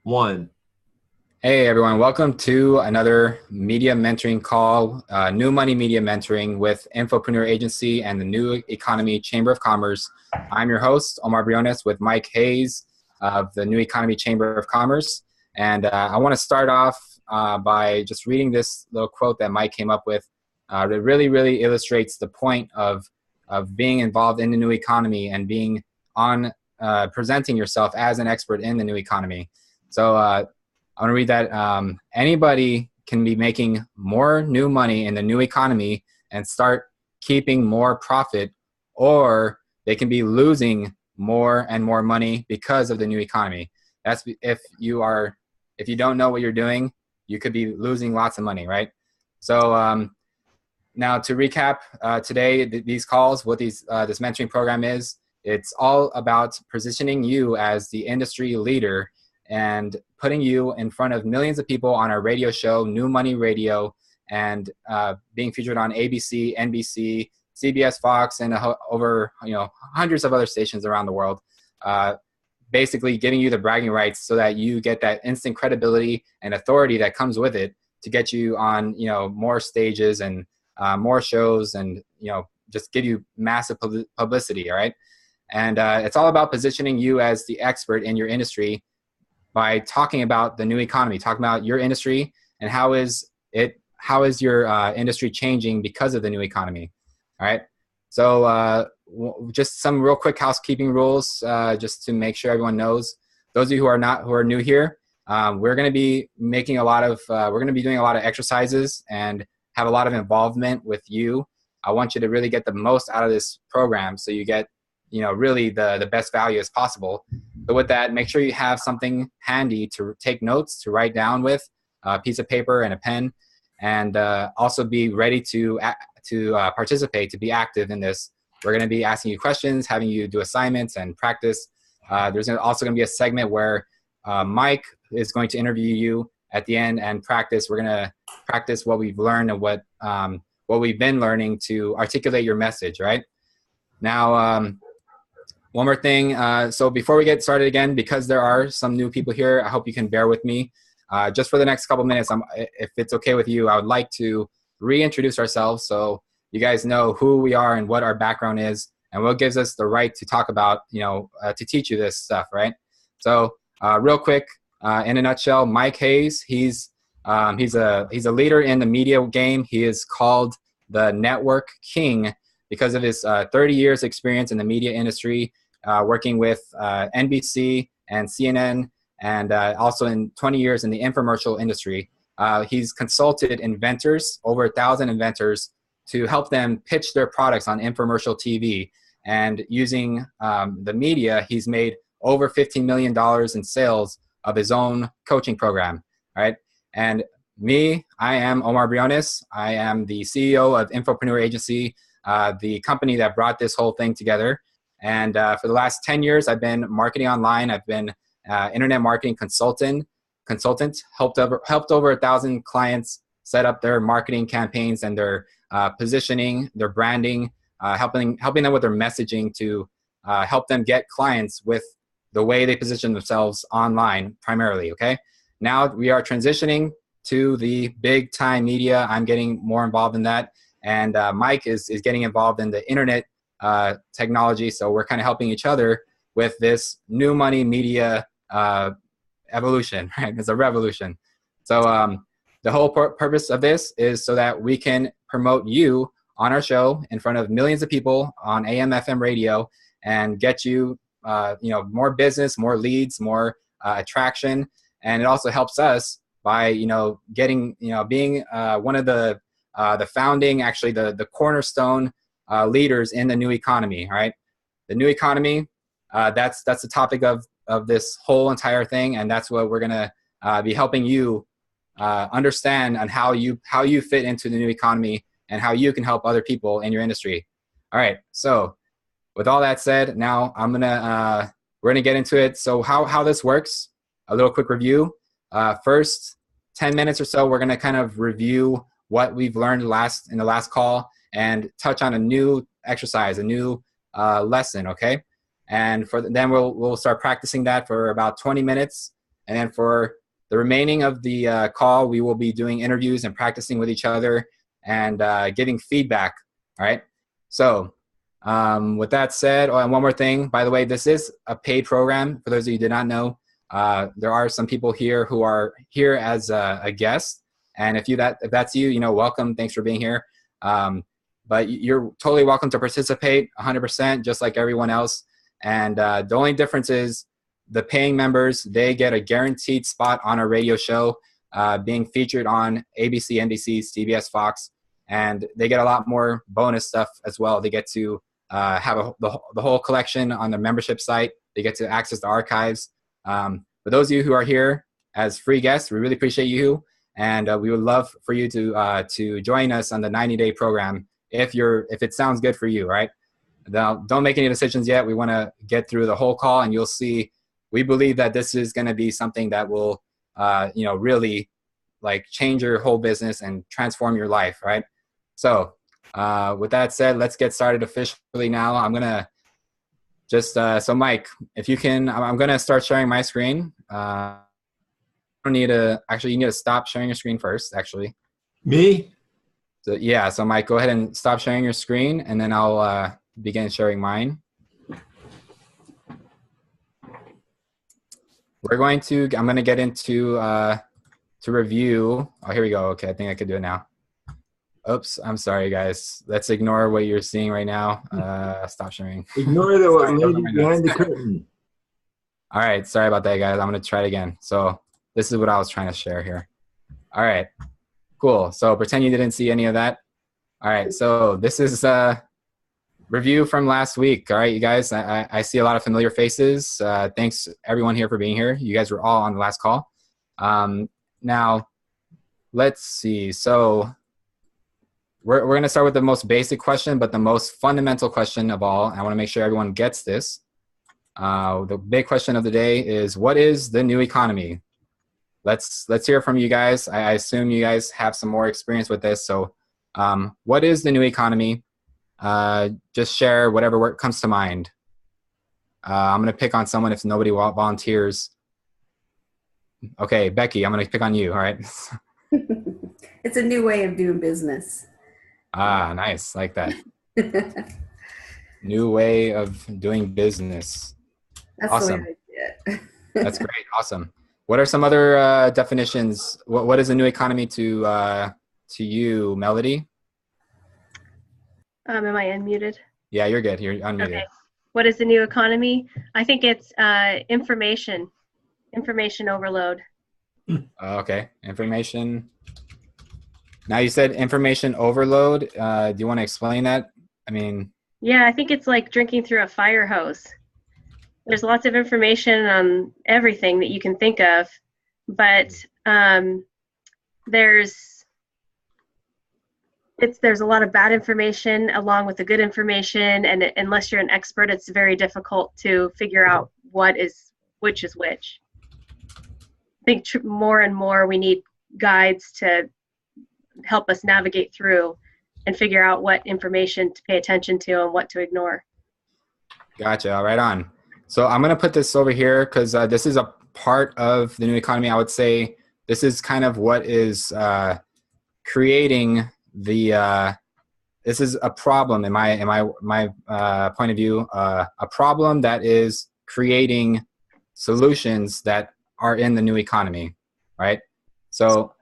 One. Hey everyone, welcome to another media mentoring call, New Money Media Mentoring with Infopreneur Agency and the New Economy Chamber of Commerce. I'm your host, Omar Briones, with Mike Hayes of the New Economy Chamber of Commerce. And I want to start off by just reading this little quote that Mike came up with. That really illustrates the point of being involved in the new economy and being on presenting yourself as an expert in the new economy. So I want to read that. Anybody can be making more new money in the new economy and start keeping more profit, or they can be losing more and more money because of the new economy. That's if you don't know what you're doing, you could be losing lots of money, right? So now to recap today, these calls, what this mentoring program is, it's all about positioning you as the industry leader and putting you in front of millions of people on our radio show, New Money Radio, and being featured on ABC, NBC, CBS, Fox, and over hundreds of other stations around the world. Basically giving you the bragging rights so that you get that instant credibility and authority that comes with it to get you on more stages and more shows, and just give you massive publicity. All right, and it's all about positioning you as the expert in your industry by talking about the new economy, talking about your industry and how is your industry changing because of the new economy. All right. So just some real quick housekeeping rules, just to make sure everyone knows. Those of you who are new here, we're going to be doing a lot of exercises and have a lot of involvement with you. I want you to really get the most out of this program so you get really the best value as possible. So with that, make sure you have something handy to take notes, to write down with, a piece of paper and a pen, and also be ready to participate, to be active in this. We're going to be asking you questions, having you do assignments and practice. There's also going to be a segment where Mike is going to interview you at the end and practice. We're going to practice what we've learned and what we've been learning to articulate your message, right? Now, one more thing. So before we get started again, because there are some new people here, I hope you can bear with me. Just for the next couple minutes, if it's okay with you, I would like to reintroduce ourselves so you guys know who we are and what our background is and what gives us the right to talk about, to teach you this stuff, right? So real quick, in a nutshell, Mike Hayes, he's a leader in the media game. He is called the Network King because of his 30 years experience in the media industry, working with NBC and CNN, and also in 20 years in the infomercial industry. He's consulted inventors, over 1,000 inventors, to help them pitch their products on infomercial TV. And using the media, he's made over $15 million in sales of his own coaching program, right? And me, I am Omar Briones. I am the CEO of Infopreneur Agency, the company that brought this whole thing together. And for the last 10 years, I've been marketing online. I've been internet marketing consultant, helped over 1,000 clients set up their marketing campaigns and their positioning, their branding, helping them with their messaging to help them get clients with the way they position themselves online primarily, okay? Now we are transitioning to the big time media. I'm getting more involved in that. And Mike is getting involved in the internet technology. So we're kind of helping each other with this new money media evolution, right? It's a revolution. So the whole purpose of this is so that we can promote you on our show in front of millions of people on AM, FM radio and get you, more business, more leads, more attraction. And it also helps us by, getting, being one of the founding, actually the cornerstone leaders in the new economy, right? The new economy, that's the topic of this whole entire thing. And that's what we're going to be helping you understand on how you fit into the new economy and how you can help other people in your industry. All right. So with all that said, now we're going to get into it. So how this works, a little quick review. First 10 minutes or so, we're going to kind of review what we've learned in the last call and touch on a new exercise, a new lesson, okay? And then we'll start practicing that for about 20 minutes. And then for the remaining of the call, we will be doing interviews and practicing with each other and giving feedback. All right. So with that said, oh, and one more thing, by the way, this is a paid program. For those of you who did not know, there are some people here who are here as a guest. And if that's you, welcome. Thanks for being here. But you're totally welcome to participate 100%, just like everyone else. And the only difference is the paying members, they get a guaranteed spot on a radio show being featured on ABC, NBC, CBS, Fox, and they get a lot more bonus stuff as well. They get to have the whole collection on the membership site. They get to access the archives. For those of you who are here as free guests, we really appreciate you. And we would love for you to join us on the 90-day program if it sounds good for you, right? Now, don't make any decisions yet. We want to get through the whole call, and you'll see. We believe that this is going to be something that will, really like change your whole business and transform your life, right? So, with that said, let's get started officially now. I'm gonna just so Mike, if you can, I'm gonna start sharing my screen. You need to stop sharing your screen first, actually. Me? So yeah, so Mike, go ahead and stop sharing your screen, and then I'll begin sharing mine. I'm going to get into to review. Oh, here we go. Okay, I think I could do it now. Oops, I'm sorry, guys. Let's ignore what you're seeing right now. Stop sharing. Ignore the lady behind the curtain. All right, sorry about that, guys. I'm going to try it again. So this is what I was trying to share here. All right, cool. So pretend you didn't see any of that. All right, so this is review from last week. All right, you guys, I see a lot of familiar faces. Thanks everyone here for being here. You guys were all on the last call. Now, let's see. So we're going to start with the most basic question, but the most fundamental question of all. I want to make sure everyone gets this. The big question of the day is, what is the new economy? Let's hear from you guys. I assume you guys have some more experience with this. So what is the new economy? Just share whatever word comes to mind. I'm going to pick on someone if nobody volunteers. Okay, Becky, I'm going to pick on you. All right. It's a new way of doing business. Ah, nice. Like that. New way of doing business. That's awesome. The way I see it. That's great. Awesome. What are some other definitions? What is a new economy to you, Melody? Am I unmuted? Yeah, you're good. You're unmuted. Okay. What is the new economy? I think it's information overload. Okay, information. Now you said information overload. Do you want to explain that? I mean. Yeah, I think it's like drinking through a fire hose. There's lots of information on everything that you can think of, but there's a lot of bad information along with the good information, and unless you're an expert, it's very difficult to figure out which is which. I think more and more we need guides to help us navigate through and figure out what information to pay attention to and what to ignore. Gotcha. Right on. So I'm going to put this over here because this is a part of the new economy. I would say this is kind of what is creating the this is a problem in my point of view, a problem that is creating solutions that are in the new economy, right? So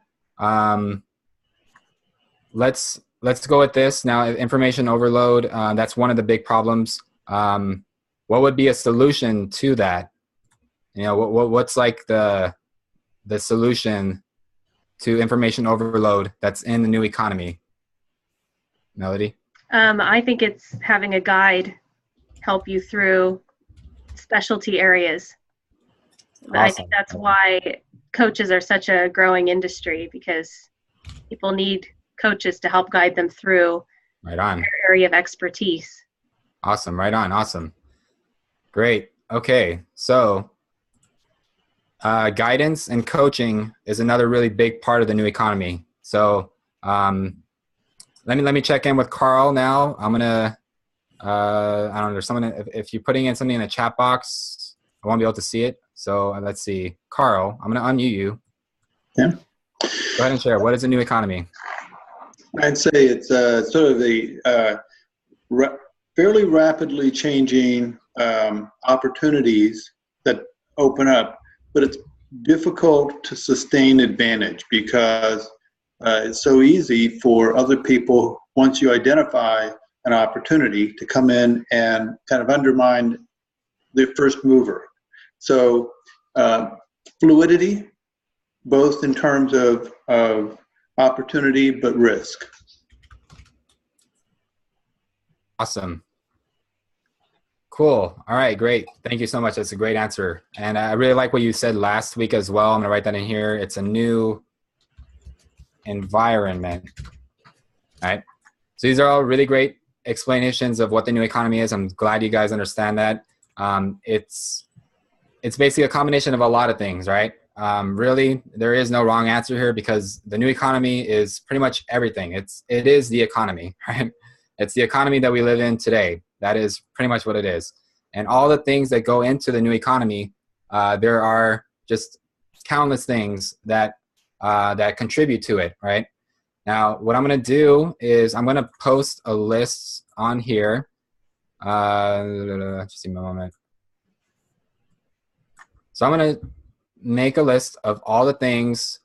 let's go with this now. Information overload, that's one of the big problems. What would be a solution to that? What's like the solution to information overload that's in the new economy? Melody? I think it's having a guide help you through specialty areas. Awesome. I think that's why coaches are such a growing industry, because people need coaches to help guide them through their area of expertise. Awesome. Right on. Awesome. Great. Okay. So guidance and coaching is another really big part of the new economy. So let me check in with Carl now. I'm gonna I don't know, there's someone, if you're putting in something in the chat box, I won't be able to see it. So let's see. Carl, I'm going to unmute you. Yeah. Go ahead and share. What is a new economy? I'd say it's sort of the fairly rapidly changing opportunities that open up, but it's difficult to sustain advantage because it's so easy for other people, once you identify an opportunity, to come in and kind of undermine the first mover. So fluidity, both in terms of opportunity, but risk. Awesome. Cool. All right, great. Thank you so much. That's a great answer. And I really like what you said last week as well. I'm going to write that in here. It's a new environment. All right. So these are all really great explanations of what the new economy is. I'm glad you guys understand that. It's basically a combination of a lot of things, right? Really, there is no wrong answer here because the new economy is pretty much everything. It is the economy, right? It's the economy that we live in today. That is pretty much what it is. And all the things that go into the new economy, there are just countless things that contribute to it, right? Now, what I'm going to do is I'm going to post a list on here. Just give me a moment. So I'm going to make a list of all the things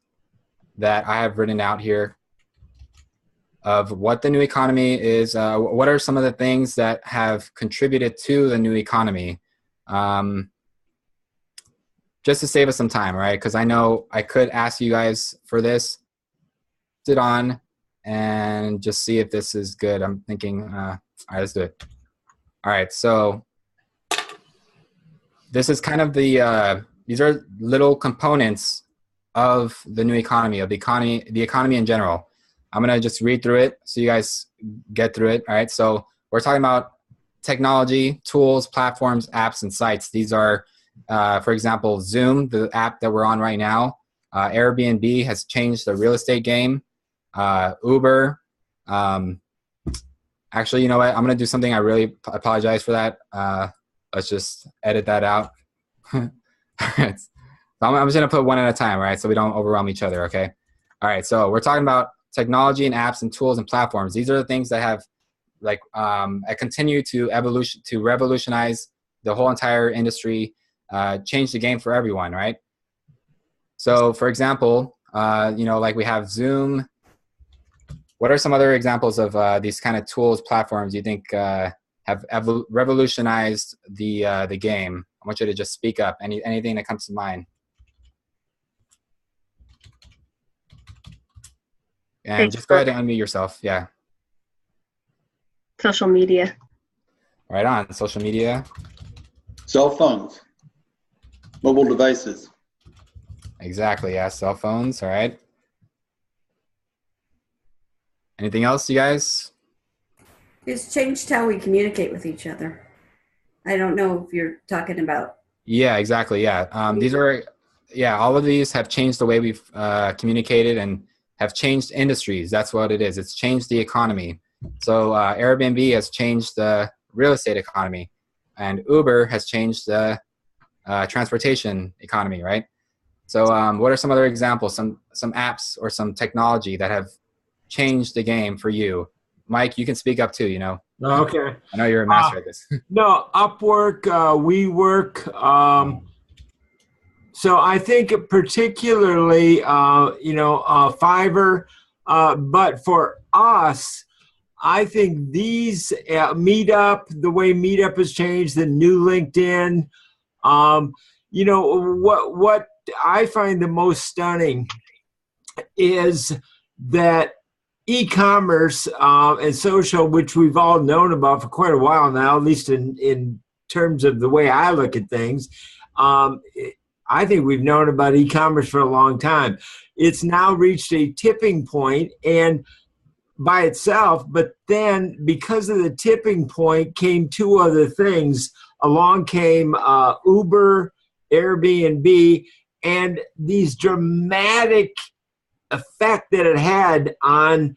that I have written out here of what the new economy is. What are some of the things that have contributed to the new economy? Just to save us some time, right? Because I know I could ask you guys for this. Sit on and just see if this is good. I'm thinking, all right, let's do it. All right, so this is kind of these are little components of the new economy, of the economy in general. I'm going to just read through it so you guys get through it. All right. So we're talking about technology, tools, platforms, apps, and sites. These are, for example, Zoom, the app that we're on right now. Airbnb has changed the real estate game. Uber. Actually, you know what? I'm going to do something. I really apologize for that. Let's just edit that out. All right. So I'm just going to put one at a time, right? So we don't overwhelm each other. Okay. All right. So we're talking about technology and apps and tools and platforms. These are the things that have continue to revolutionize the whole entire industry, change the game for everyone, right? So for example, like we have Zoom. What are some other examples of these kind of tools, platforms you think have revolutionized the game? I want you to just speak up. Anything that comes to mind. And just go ahead and unmute yourself. Yeah. Social media. Right on. Social media. Cell phones. Mobile devices. Exactly. Yeah. Cell phones. All right. Anything else, you guys? It's changed how we communicate with each other. I don't know if you're talking about. Yeah, exactly. Yeah. All of these have changed the way we've communicated and have changed industries. That's what it is. It's changed the economy. So Airbnb has changed the real estate economy, and Uber has changed the transportation economy, right? So what are some other examples, some apps or some technology that have changed the game for you? Mike, you can speak up too, Okay. I know you're a master at this. No, Upwork, WeWork. So I think particularly, Fiverr. But for us, I think these Meetup, the way Meetup has changed, the new LinkedIn. What I find the most stunning is that e-commerce and social, which we've all known about for quite a while now, at least in terms of the way I look at things. I think we've known about e-commerce for a long time. It's now reached a tipping point and by itself, but then because of the tipping point came two other things. Along came Uber, Airbnb, and these dramatic effect that it had on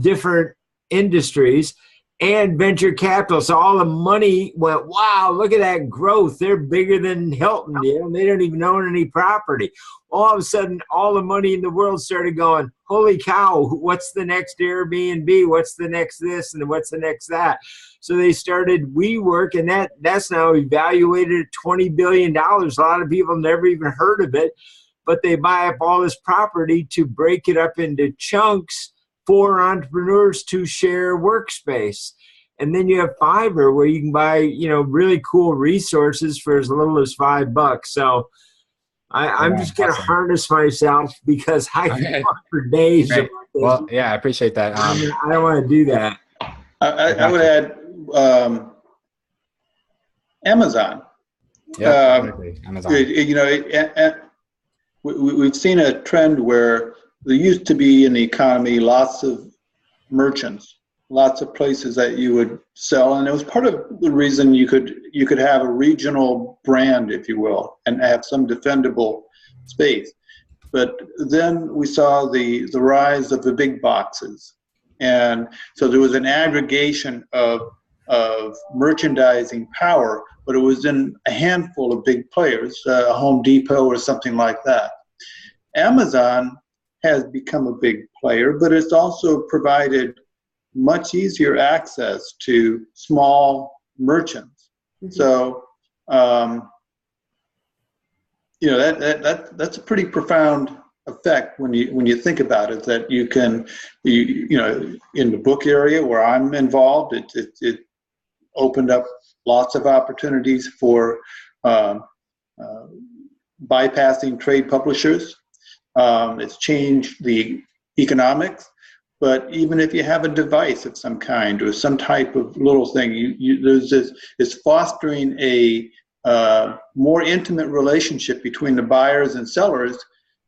different industries. and venture capital. So all the money went, wow, look at that growth. They're bigger than Hilton. They don't even own any property. All of a sudden, all the money in the world started going, holy cow, what's the next Airbnb? What's the next this? And what's the next that? So they started WeWork, and that's now evaluated at $20 billion. A lot of people never even heard of it, but they buy up all this property to break it up into chunks for entrepreneurs to share workspace. And then you have Fiverr, where you can buy, really cool resources for as little as $5. So I'm just going to harness myself, because I can talk for days about this. Well, yeah, I appreciate that. I don't want to do that. I would add Amazon. Yeah, exactly. Amazon. We've seen a trend where there used to be in the economy lots of merchants, lots of places that you would sell, and it was part of the reason you could have a regional brand, if you will, and have some defendable space. But then we saw the rise of the big boxes, and so there was an aggregation of merchandising power, but it was in a handful of big players, a Home Depot or something like that. Amazon has become a big player, but it's also provided much easier access to small merchants. Mm-hmm. So, that's a pretty profound effect when you think about it. That you can, in the book area where I'm involved, it opened up lots of opportunities for bypassing trade publishers. It's changed the economics, but even if you have a device of some kind or some type of little thing, it's fostering a more intimate relationship between the buyers and sellers,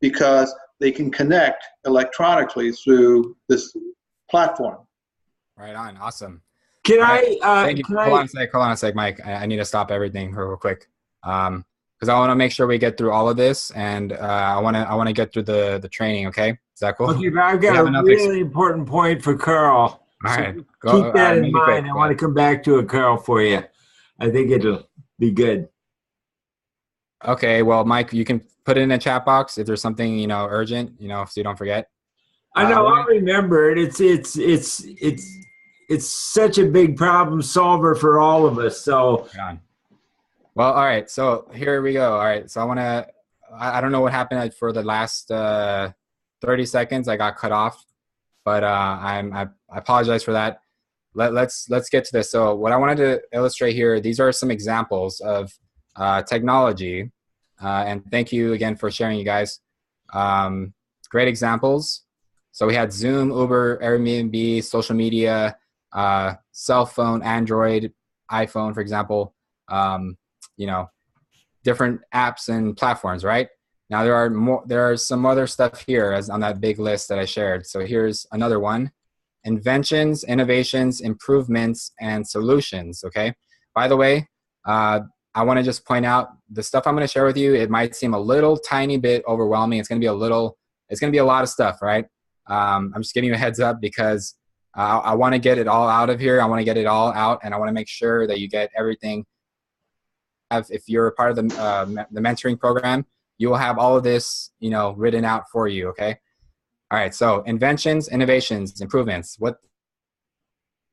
because they can connect electronically through this platform. Right on. Awesome. Can right. I? Thank you. Hold on a sec, Mike. I need to stop everything real quick. Because I want to make sure we get through all of this, and I want to get through the training. Okay, is that cool? Okay, I've got a really important point for Carl. All right, keep that in mind. I want to come back to it, Carl, for you. I think it'll be good. Okay, well, Mike, you can put it in the chat box if there's something urgent, so you don't forget. I know. I'll remember it. It's such a big problem solver for all of us. So. Well, all right. So here we go. All right. So I don't know what happened for the last 30 seconds. I got cut off, but I apologize for that. Let's get to this. So what I wanted to illustrate here, these are some examples of technology. And thank you again for sharing, you guys. Great examples. So we had Zoom, Uber, Airbnb, social media, cell phone, Android, iPhone, for example. Different apps and platforms, right? Now there are some other stuff here as on that big list that I shared. So here's another one: inventions, innovations, improvements, and solutions. Okay. By the way, I want to just point out the stuff I'm going to share with you. It might seem a little tiny bit overwhelming. It's going to be a lot of stuff, right? I'm just giving you a heads up because I want to get it all out of here. I want to get it all out, and I want to make sure that you get everything. If you're a part of the mentoring program, you will have all of this, written out for you. Okay. All right. So inventions, innovations, improvements.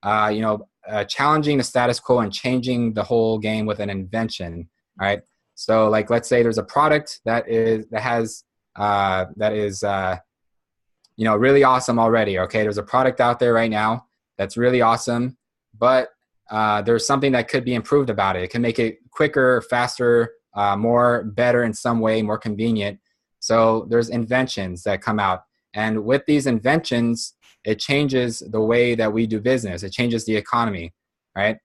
Challenging the status quo and changing the whole game with an invention. All right. So let's say there's a product that is really awesome already. Okay. There's a product out there right now that's really awesome, but there's something that could be improved about it. It can make it quicker, faster, better in some way, more convenient. So there's inventions that come out. And with these inventions, it changes the way that we do business. It changes the economy, right?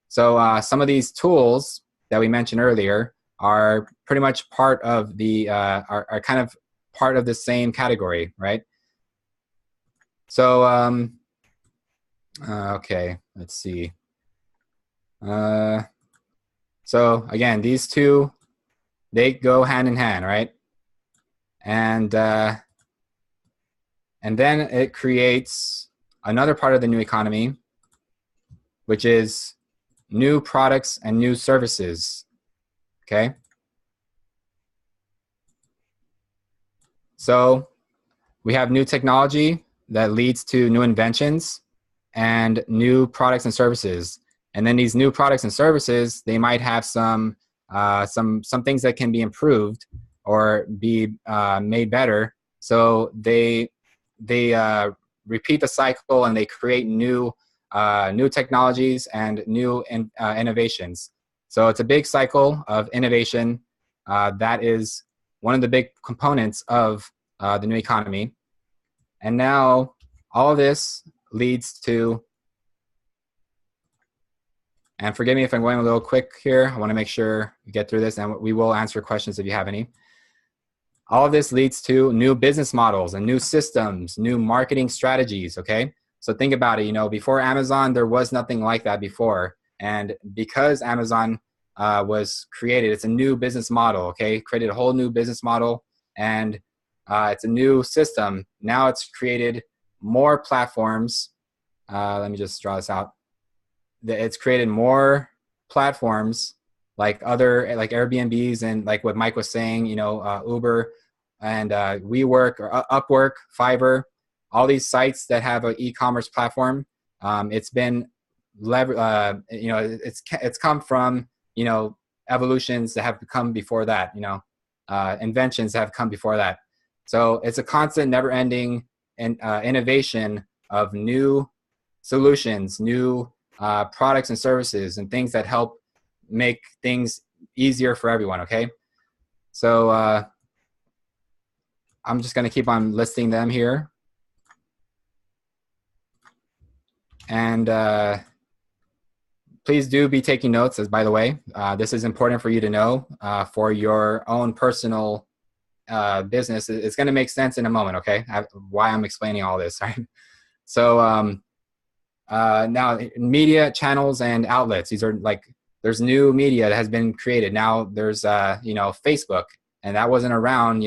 So some of these tools that we mentioned earlier are pretty much part of are kind of part of the same category, right? So, okay, let's see. So again, these two, they go hand in hand, right? And then it creates another part of the new economy, which is new products and new services. Okay. So we have new technology that leads to new inventions and new products and services. And then these new products and services, they might have some things that can be improved or be made better. So they repeat the cycle, and they create new technologies and new innovations. So it's a big cycle of innovation that is one of the big components of the new economy. And now all of this leads to, and forgive me if I'm going a little quick here. I want to make sure we get through this, and we will answer questions if you have any. All of this leads to new business models and new systems, new marketing strategies, okay? So think about it, before Amazon, there was nothing like that before. And because Amazon was created, it's a new business model, okay? Created a whole new business model, and it's a new system. Now it's created more platforms. Let me just draw this out. It's created more platforms like Airbnbs, and like what Mike was saying, Uber and WeWork or Upwork, Fiverr, all these sites that have an e-commerce platform. It's been it's come from evolutions that have come before that, inventions that have come before that. So it's a constant, never-ending innovation of new solutions, new products and services, and things that help make things easier for everyone. Okay, so I'm just going to keep on listing them here, and please do be taking notes. As by the way, this is important for you to know for your own personal business. It's going to make sense in a moment. Okay, why I'm explaining all this, right? So now media channels and outlets. These are there's new media that has been created. Now there's Facebook, and that wasn't around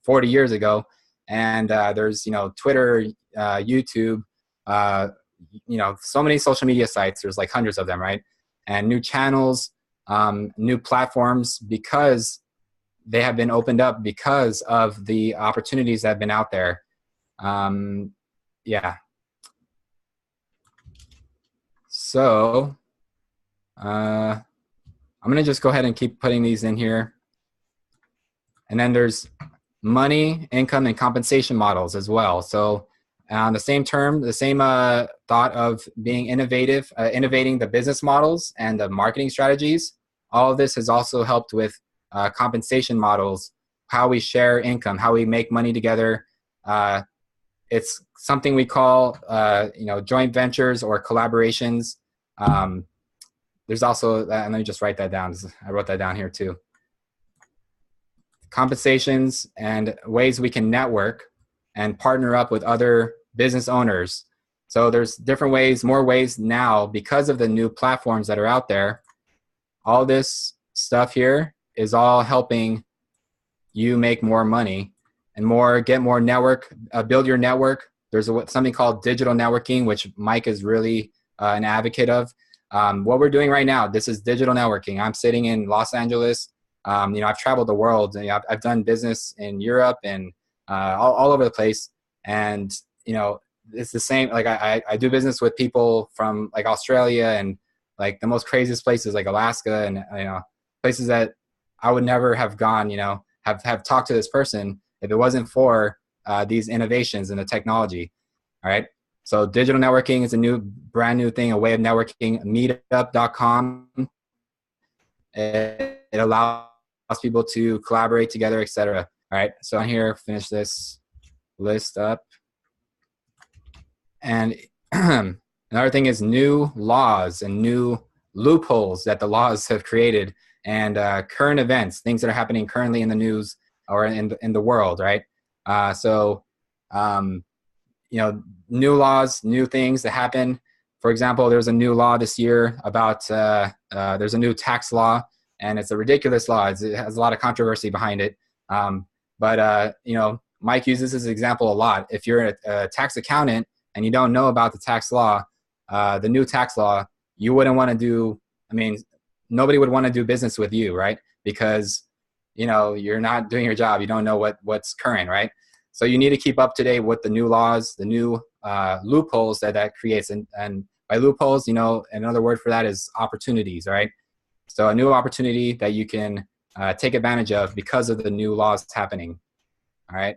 40 years ago. And there's Twitter, YouTube, so many social media sites. There's like hundreds of them, right? And new channels, new platforms, because they have been opened up because of the opportunities that have been out there. Yeah. So I'm going to just go ahead and keep putting these in here. And then there's money, income, and compensation models as well. So on the same term, the same thought of being innovative, innovating the business models and the marketing strategies. All of this has also helped with compensation models, how we share income, how we make money together. It's something we call, joint ventures or collaborations. There's also, and let me just write that down. I wrote that down here too. Compensations and ways we can network and partner up with other business owners. So there's different ways, more ways now because of the new platforms that are out there. All this stuff here is all helping you make more money and get more network, build your network. There's something called digital networking, which Mike is really an advocate of. What we're doing right now, this is digital networking. I'm sitting in Los Angeles. I've traveled the world. I've done business in Europe and all over the place. And, it's the same. Like I do business with people from like Australia and like the most craziest places like Alaska and, places that I would never have gone, have talked to this person if it wasn't for these innovations in the technology. All right. So digital networking is a brand new thing, a way of networking. Meetup.com. It allows people to collaborate together, etc. All right. So on here, finish this list up. And another thing is new laws and new loopholes that the laws have created, and current events, things that are happening currently in the news or in the world, right? New laws, new things that happen. For example, there's a new law this year about, there's a new tax law, and it's a ridiculous law. It has a lot of controversy behind it. But Mike uses this example a lot. If you're a tax accountant and you don't know about the tax law, the new tax law, you wouldn't want to do, I mean, nobody would want to do business with you, right? Because, you know, you're not doing your job. You don't know what's current, right? So you need to keep up to date with the new laws, the new loopholes that creates. And by loopholes, you know, another word for that is opportunities, right? So a new opportunity that you can take advantage of because of the new laws happening, all right?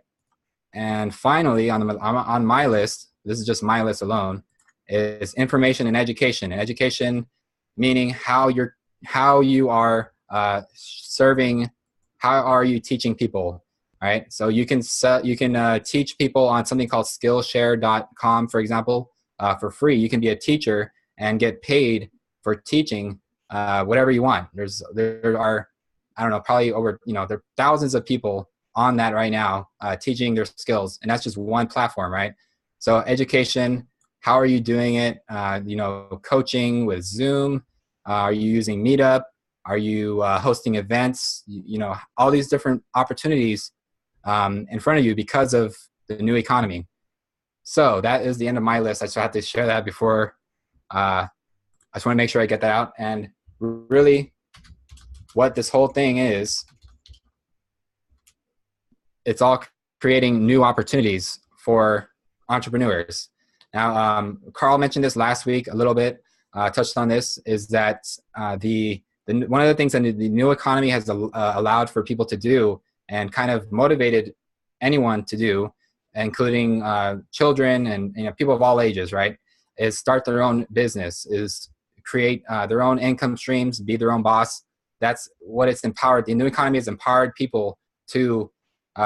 And finally, on my list, this is just my list alone, is information and education. And education meaning how you are serving, how are you teaching people, right? So you can teach people on something called Skillshare.com, for example, for free. You can be a teacher and get paid for teaching whatever you want. There are, I don't know, probably over, you know, there are thousands of people on that right now teaching their skills, and that's just one platform, right? So education, how are you doing it? You know, coaching with Zoom. Are you using Meetup? Are you hosting events? You know, all these different opportunities in front of you because of the new economy. So that is the end of my list. I just have to share that before. I just want to make sure I get that out. And really, what this whole thing is, it's all creating new opportunities for entrepreneurs. Now, Carl mentioned this last week a little bit, touched on this, is that one of the things that the new economy has allowed for people to do and kind of motivated anyone to do, including children and, you know, people of all ages, right, is start their own business, is create their own income streams, be their own boss. That's what it's empowered. The new economy has empowered people to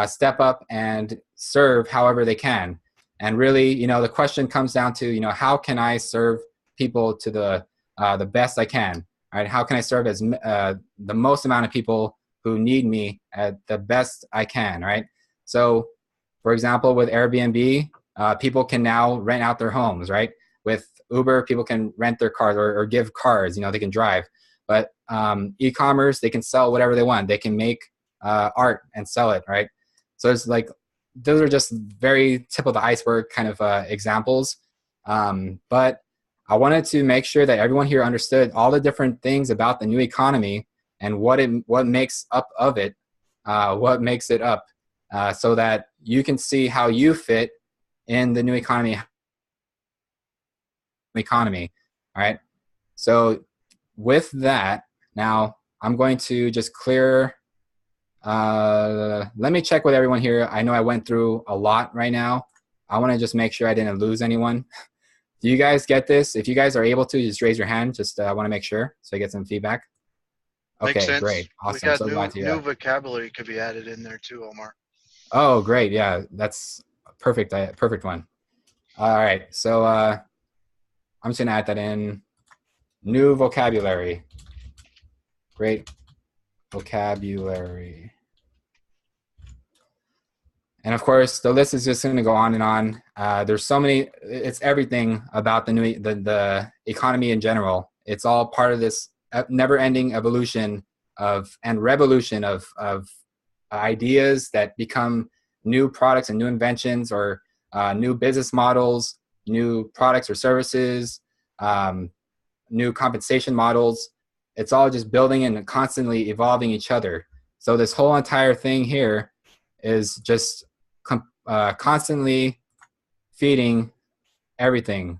step up and serve however they can. And really, you know, the question comes down to, you know, how can I serve people to the best I can, right? How can I serve as the most amount of people who need me at the best I can, right? So, for example, with Airbnb, people can now rent out their homes, right? With Uber, people can rent their cars or give cars, you know, they can drive. But e-commerce, they can sell whatever they want. They can make art and sell it, right? So it's like, those are just very tip of the iceberg kind of examples. But I wanted to make sure that everyone here understood all the different things about the new economy and what makes up of it, what makes it up, so that you can see how you fit in the new economy. All right. So with that, now I'm going to just clear. Let me check with everyone here. I know I went through a lot right now. I want to just make sure I didn't lose anyone. Do you guys get this? If you guys are able to, just raise your hand. Just I want to make sure so I get some feedback. Okay, Makes sense. Great. Awesome. We got so glad to hear new that. vocabulary could be added in there too, Omar. Oh, great. Yeah, that's perfect. Perfect one. All right. So I'm just going to add that in. New vocabulary. Great vocabulary. And of course, the list is just going to go on and on. There's so many. It's everything about the economy in general. It's all part of this never-ending evolution and revolution of ideas that become new products and new inventions, or new business models, new products or services, new compensation models. It's all just building and constantly evolving each other. So this whole entire thing here is just constantly feeding everything.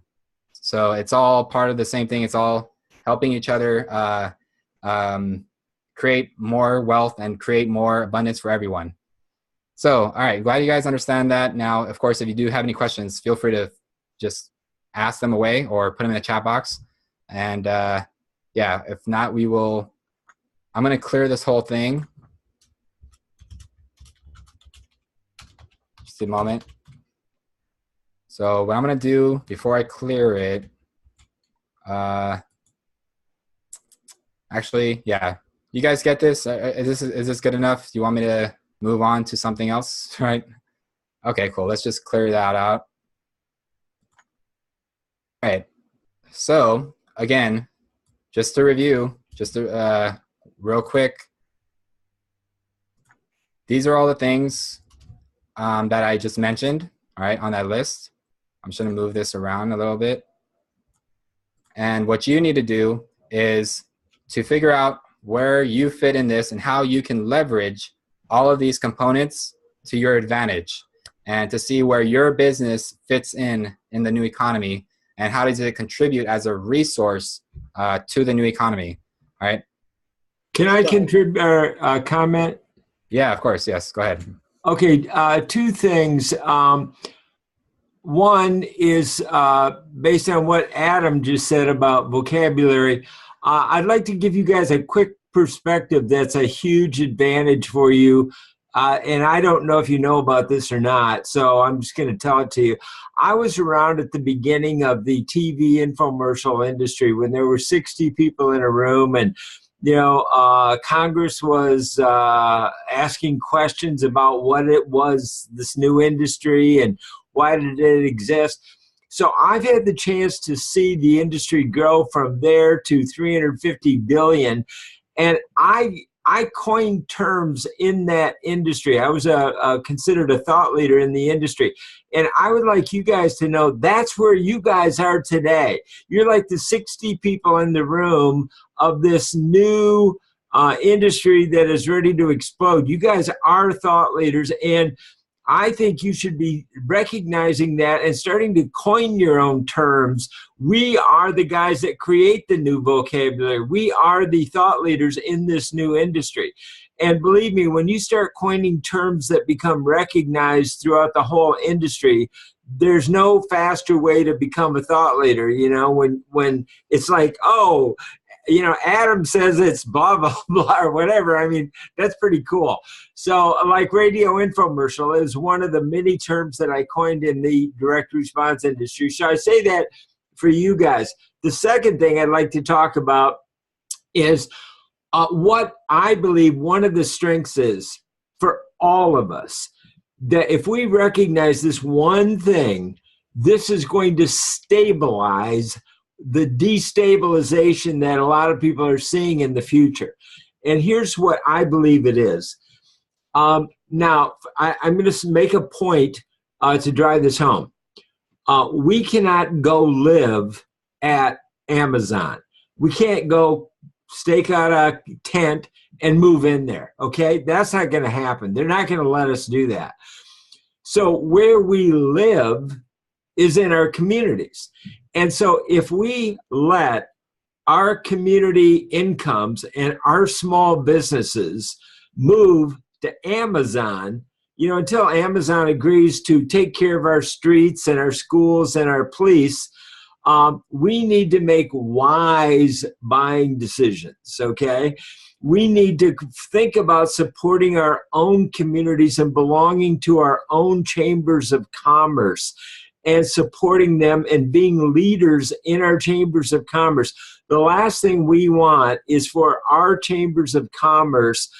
So it's all part of the same thing. It's all helping each other create more wealth and create more abundance for everyone. So, all right, glad you guys understand that. Now, of course, if you do have any questions, feel free to just ask them away or put them in the chat box. And yeah, if not, I'm going to clear this whole thing. Just a moment. So what I'm going to do before I clear it, actually, yeah, you guys get this? Is this good enough? Do you want me to move on to something else, right? Okay, cool. Let's just clear that out. All right. So again, just to review, real quick, these are all the things that I just mentioned, all right, on that list. I'm just going to move this around a little bit. And what you need to do is to figure out where you fit in this and how you can leverage all of these components to your advantage, and to see where your business fits in the new economy and how does it contribute as a resource to the new economy. All right. Can I contribute or comment? Yeah, of course. Yes. Go ahead. Okay. Two things. One is based on what Adam just said about vocabulary. I'd like to give you guys a quick perspective that's a huge advantage for you. And I don't know if you know about this or not, so I'm just going to tell it to you. I was around at the beginning of the TV infomercial industry when there were 60 people in a room, and Congress was asking questions about what it was, this new industry, and why did it exist. So I've had the chance to see the industry grow from there to 350 billion, and I coined terms in that industry. I was considered a thought leader in the industry. And I would like you guys to know that's where you guys are today. You're like the 60 people in the room of this new industry that is ready to explode. You guys are thought leaders, and I think you should be recognizing that and starting to coin your own terms. We are the guys that create the new vocabulary. We are the thought leaders in this new industry. And believe me, when you start coining terms that become recognized throughout the whole industry, there's no faster way to become a thought leader. When it's like, Adam says it's blah, blah, blah, or whatever. I mean, that's pretty cool. So like radio infomercial is one of the many terms that I coined in the direct response industry. So I say that for you guys. The second thing I'd like to talk about is what I believe one of the strengths is for all of us, that if we recognize this one thing, this is going to stabilize the destabilization that a lot of people are seeing in the future. And here's what I believe it is. Now, I'm going to make a point to drive this home. We cannot go live at Amazon. We can't go stake out a tent and move in there, okay? That's not going to happen. They're not going to let us do that. So where we live is in our communities. And so if we let our community incomes and our small businesses move to Amazon, until Amazon agrees to take care of our streets and our schools and our police, we need to make wise buying decisions, okay? We need to think about supporting our own communities and belonging to our own chambers of commerce, and supporting them and being leaders in our chambers of commerce. The last thing we want is for our chambers of commerce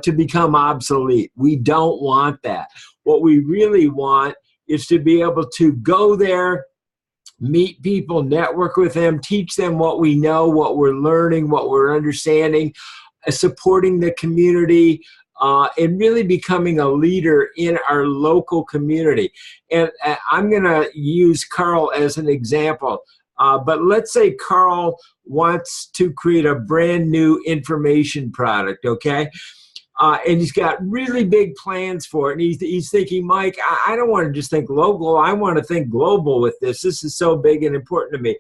to become obsolete. We don't want that. What we really want is to be able to go there, meet people, network with them, teach them what we know, what we're learning, what we're understanding, supporting the community, and really becoming a leader in our local community. And I'm going to use Carl as an example. But let's say Carl wants to create a brand new information product, okay? And he's got really big plans for it. And he's thinking, Mike, I don't want to just think local. I want to think global with this. This is so big and important to me.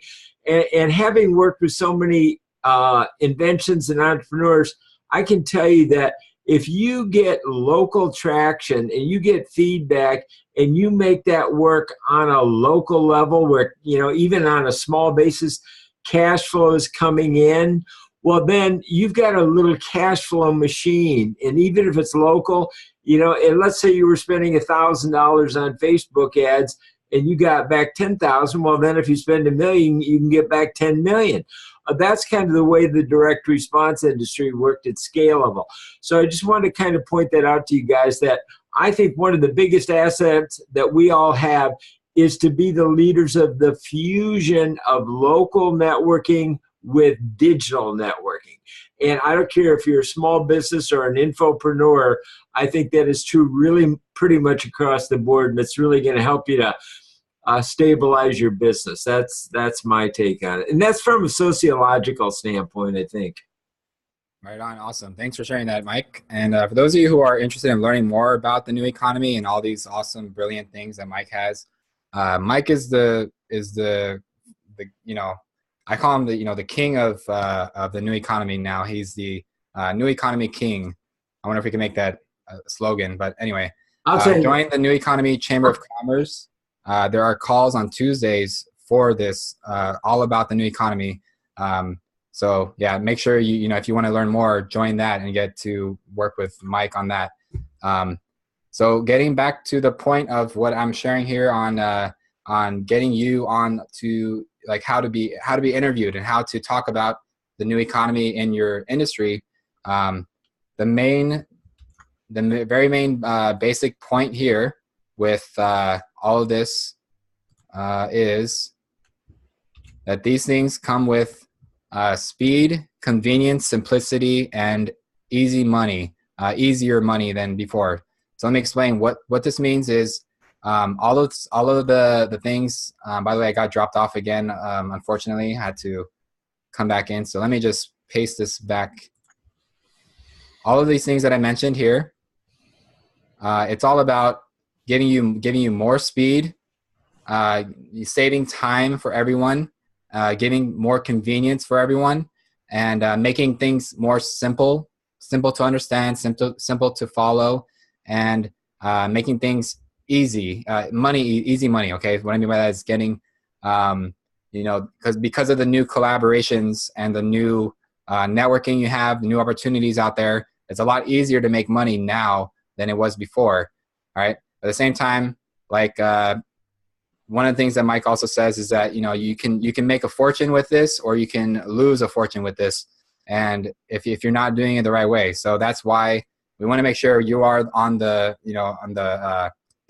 And having worked with so many inventions and entrepreneurs, I can tell you that if you get local traction and you get feedback and you make that work on a local level where, even on a small basis, cash flow is coming in, well, then you've got a little cash flow machine. And even if it's local, and let's say you were spending $1,000 on Facebook ads and you got back 10,000, well, then if you spend $1 million, you can get back 10 million. That's kind of the way the direct response industry worked at scale level. So I just wanted to kind of point that out to you guys, that I think one of the biggest assets that we all have is to be the leaders of the fusion of local networking with digital networking. And I don't care if you're a small business or an infopreneur, I think that is true really pretty much across the board, and it's really going to help you to stabilize your business. That's my take on it. And that's from a sociological standpoint, I think. Right on. Awesome. Thanks for sharing that, Mike. And for those of you who are interested in learning more about the new economy and all these awesome, brilliant things that Mike has, Mike is the I call him the king of the new economy now. He's the new economy king. I wonder if we can make that a slogan, but anyway, join the New Economy Chamber of Commerce. There are calls on Tuesdays for this, all about the new economy. So yeah, make sure if you want to learn more, join that and get to work with Mike on that. So getting back to the point of what I'm sharing here on getting you on to like how to be interviewed and how to talk about the new economy in your industry. The very main basic point here with all of this is that these things come with speed, convenience, simplicity, and easy money, easier money than before. So let me explain what this means is all of the things, by the way, I got dropped off again. Unfortunately, I had to come back in. So let me just paste this back. All of these things that I mentioned here, it's all about giving you more speed, saving time for everyone, giving more convenience for everyone, and making things more simple to understand, simple to follow, and making things easy, easy money. Okay, what I mean by that is getting, because of the new collaborations and the new networking you have, the new opportunities out there, it's a lot easier to make money now than it was before. All right. At the same time, like one of the things that Mike also says is that you can make a fortune with this, or you can lose a fortune with this, and if you're not doing it the right way. So that's why we want to make sure you are on the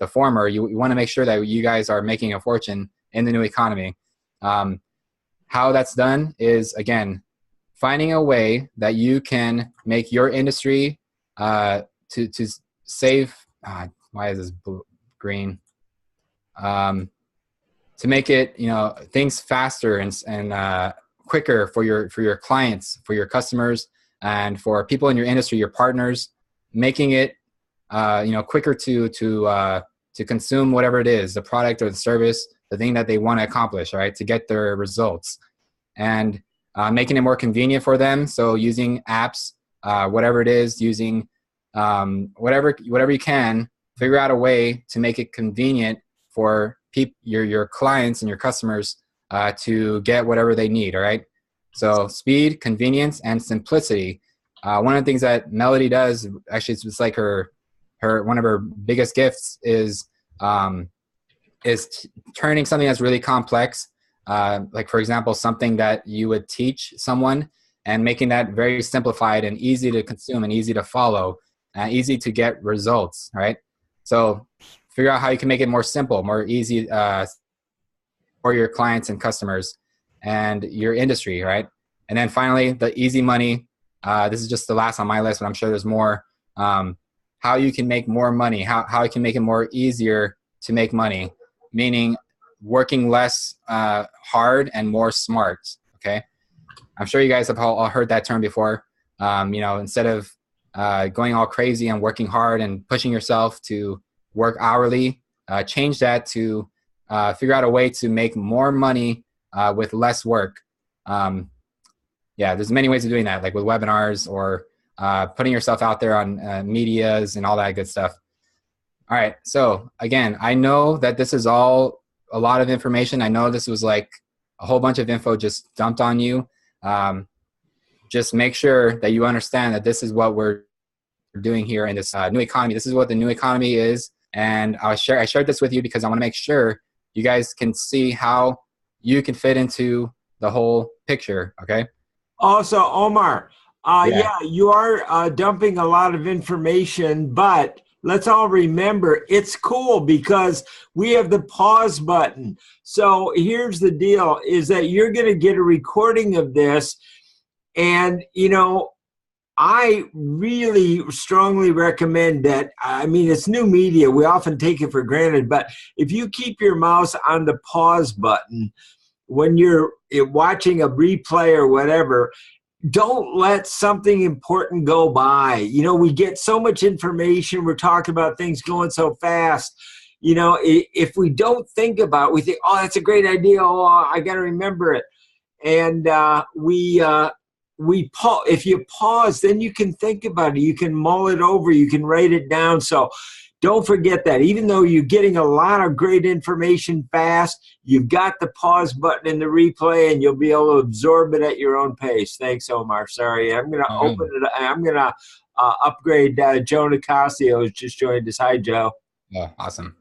former. You want to make sure that you guys are making a fortune in the new economy. How that's done is, again, finding a way that you can make your industry to save. Why is this green? To make it, things faster and quicker for your clients, for your customers, and for people in your industry, your partners, making it, quicker to consume whatever it is, the product or the service, the thing that they want to accomplish, right, to get their results, and making it more convenient for them. So using apps, whatever it is, using whatever you can, figure out a way to make it convenient for your clients and your customers to get whatever they need. All right. So speed, convenience, and simplicity. One of the things that Melody does, actually, it's like her one of her biggest gifts is turning something that's really complex, like for example, something that you would teach someone, and making that very simplified and easy to consume and easy to follow, easy to get results. Right. So figure out how you can make it more simple, more easy for your clients and customers and your industry, right? And then finally, the easy money. This is just the last on my list, but I'm sure there's more. How you can make more money, how you can make it more easier to make money, meaning working less hard and more smart, okay? I'm sure you guys have all heard that term before. Instead of going all crazy and working hard and pushing yourself to work hourly, change that to figure out a way to make more money with less work. There's many ways of doing that, like with webinars or putting yourself out there on medias and all that good stuff. All right. So again, I know that this is all a lot of information. I know this was like a whole bunch of info just dumped on you. Just make sure that you understand that this is what we're doing here in this new economy. This is what the new economy is. And I shared this with you because I want to make sure you guys can see how you can fit into the whole picture. Okay. Also, Omar, you are dumping a lot of information, but let's all remember it's cool because we have the pause button. So here's the deal is that you're going to get a recording of this, and I really strongly recommend that. I mean, it's new media. We often take it for granted, but if you keep your mouse on the pause button when you're watching a replay or whatever, don't let something important go by. You know, we get so much information. We're talking about things going so fast. You know, if we don't think about it, we think, oh, that's a great idea. Oh, I got to remember it. And if you pause, then you can think about it. You can mull it over. You can write it down. So don't forget that. Even though you're getting a lot of great information fast, you've got the pause button in the replay, and you'll be able to absorb it at your own pace. Thanks, Omar. Sorry, I'm going to open it. I'm going to upgrade Joe Nicasio, who's just joined us. Hi, Joe. Oh, awesome.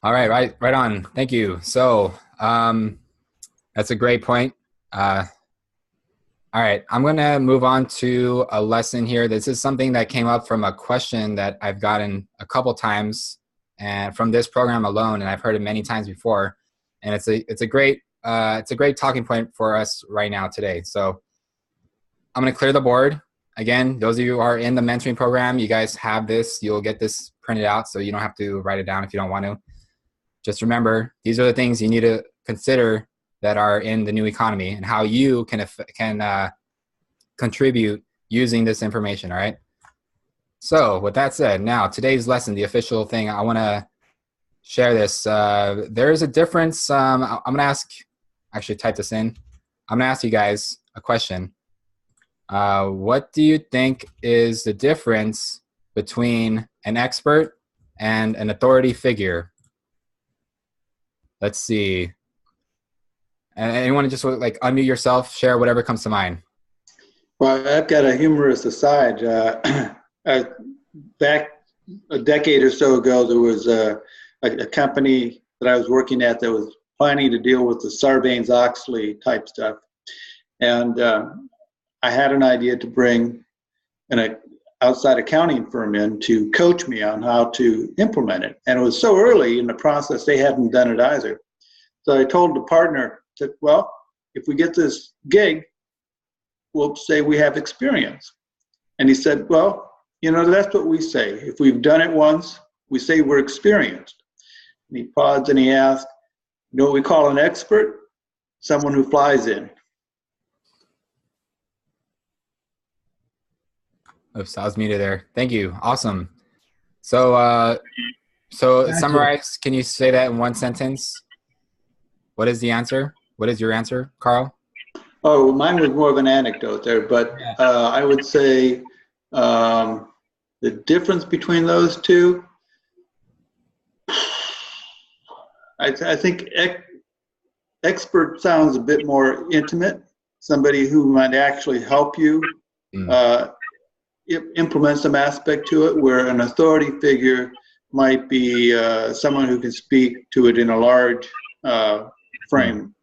All right, right on. Thank you. So that's a great point. All right, I'm going to move on to a lesson here. This is something that came up from a question that I've gotten a couple times, and from this program alone, and I've heard it many times before. And it's a great talking point for us right now today. So I'm going to clear the board. Again, those of you who are in the mentoring program, you guys have this. You'll get this printed out, so you don't have to write it down if you don't want to. Just remember, these are the things you need to consider that are in the new economy, and how you can contribute using this information. All right. So with that said, now today's lesson, the official thing, I want to share this. There is a difference. I'm going to ask, actually type this in. I'm going to ask you guys a question. What do you think is the difference between an expert and an authority figure? Let's see. And anyone just like unmute yourself, share whatever comes to mind. Well, I've got a humorous aside. Back a decade or so ago, there was a company that I was working at that was planning to deal with the Sarbanes-Oxley type stuff. And I had an idea to bring an outside accounting firm in to coach me on how to implement it. And it was so early in the process, they hadn't done it either. So I told the partner, well, if we get this gig, we'll say we have experience. And he said, well, you know, that's what we say. If we've done it once, we say we're experienced. And he paused and he asked, you know what we call an expert? Someone who flies in. Oops, I was muted there. Thank you. Awesome. So summarize, can you say that in one sentence? What is the answer? What is your answer, Carl? Oh, mine was more of an anecdote there, but I would say the difference between those two, I think expert sounds a bit more intimate, somebody who might actually help you implement some aspect to it, where an authority figure might be someone who can speak to it in a large frame.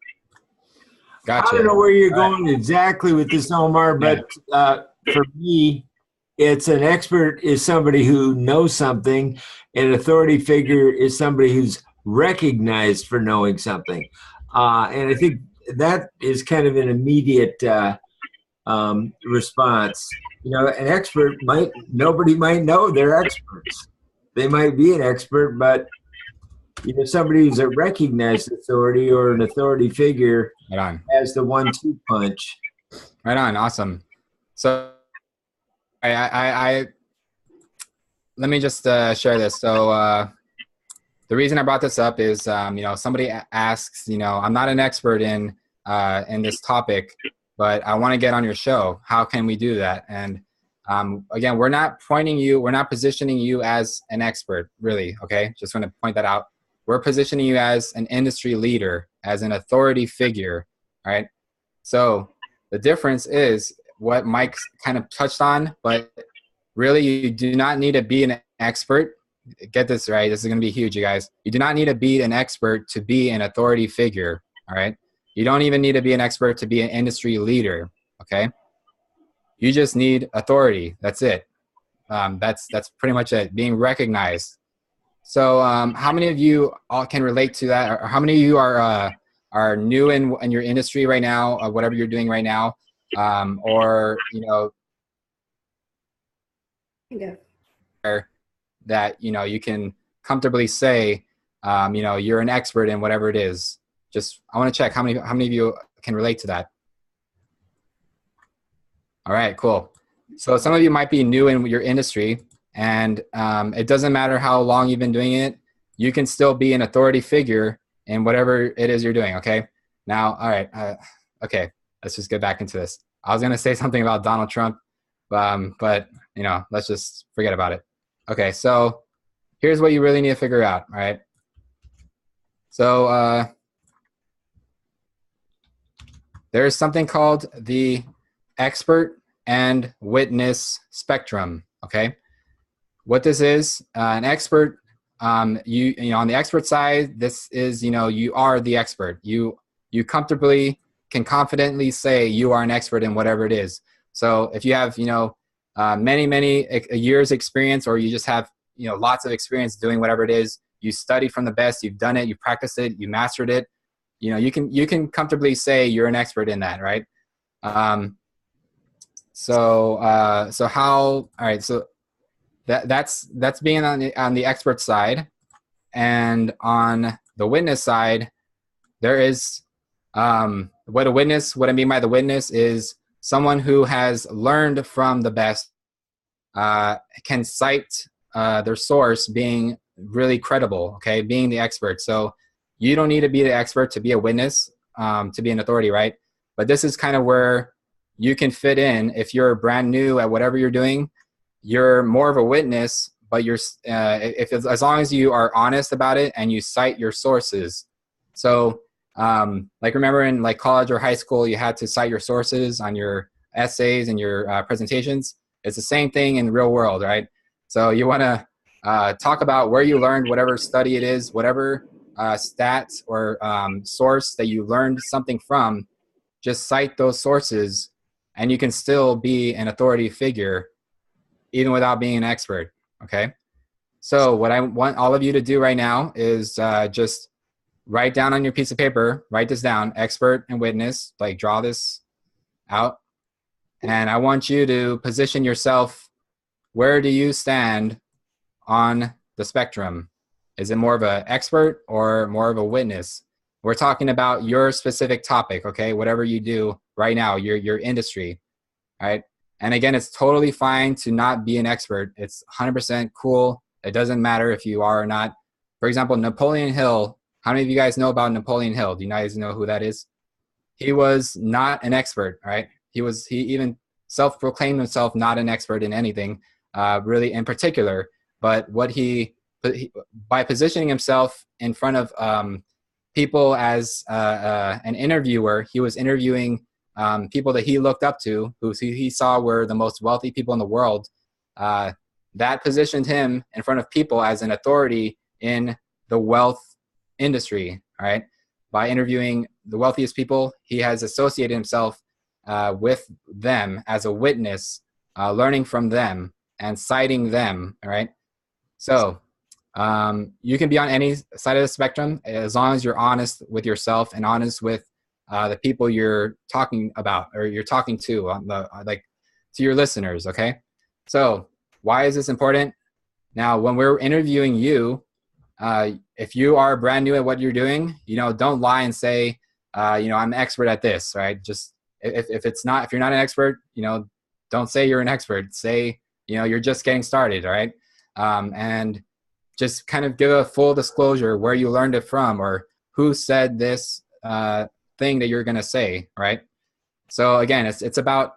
Gotcha. I don't know where you're going exactly with this, Omar, but for me, it's an expert is somebody who knows something, and an authority figure is somebody who's recognized for knowing something. And I think that is kind of an immediate response. You know, an expert nobody might know they're experts. They might be an expert, but you know, somebody who's a recognized authority or an authority figure has the 1-2 punch. Right on. Awesome. So I let me just share this. So the reason I brought this up is, you know, somebody asks, you know, I'm not an expert in this topic, but I want to get on your show. How can we do that? And again, we're not positioning you as an expert, really. Okay. Just want to point that out. We're positioning you as an industry leader, as an authority figure, right? So the difference is what Mike kind of touched on, but really you do not need to be an expert. Get this right. This is going to be huge, you guys. You do not need to be an expert to be an authority figure, all right? You don't even need to be an expert to be an industry leader, okay? You just need authority. That's it. That's pretty much it, being recognized. So how many of you all can relate to that? Or how many of you are new in your industry right now, or whatever you're doing right now? Or, you know, Yeah. That, you can comfortably say, you're an expert in whatever it is. Just, I want to check how many of you can relate to that. All right, cool. So some of you might be new in your industry, and it doesn't matter how long you've been doing it. You can still be an authority figure in whatever it is you're doing, okay? Now, all right, okay, let's just get back into this. I was going to say something about Donald Trump, but, let's just forget about it. Okay, so here's what you really need to figure out, all right? So there's something called the expert and witness spectrum, okay? What this is, an expert, on the expert side, this is, you are the expert. You comfortably can confidently say you are an expert in whatever it is. So if you have, many years experience, or you just have, lots of experience doing whatever it is, you studied from the best, you've done it, you practiced it, you mastered it, you can comfortably say you're an expert in that, right? So that's being on the expert side. And on the witness side, there is, what I mean by the witness is someone who has learned from the best, can cite their source being really credible, okay, being the expert. So you don't need to be the expert to be a witness, to be an authority, right? But this is kind of where you can fit in. If you're brand new at whatever you're doing, you're more of a witness, but you're as long as you are honest about it and you cite your sources. So like, remember in like college or high school, you had to cite your sources on your essays and your presentations. It's the same thing in the real world, right? So you want to talk about where you learned whatever study it is, whatever stats or source that you learned something from. Just cite those sources, and you can still be an authority figure even without being an expert, okay? So what I want all of you to do right now is just write down on your piece of paper, write this down, expert and witness, like draw this out. And I want you to position yourself, where do you stand on the spectrum? Is it more of an expert or more of a witness? We're talking about your specific topic, okay? Whatever you do right now, your industry, all right? And again, it's totally fine to not be an expert. It's 100% cool. It doesn't matter if you are or not. For example, Napoleon Hill. How many of you guys know about Napoleon Hill? Do you guys know who that is? He was not an expert, right? He even self-proclaimed himself not an expert in anything, really in particular. But by positioning himself in front of people as an interviewer, he was interviewing people that he looked up to, who he saw were the most wealthy people in the world. That positioned him in front of people as an authority in the wealth industry, all right? By interviewing the wealthiest people, he has associated himself with them as a witness, learning from them and citing them, all right? So you can be on any side of the spectrum as long as you're honest with yourself and honest with the people you're talking about or you're talking to, to your listeners, okay? So why is this important? Now, when we're interviewing you, if you are brand new at what you're doing, don't lie and say, I'm an expert at this, right? Just if you're not an expert, don't say you're an expert. Say, you're just getting started, all right? And just kind of give a full disclosure where you learned it from or who said this thing that you're going to say, right? So again, it's about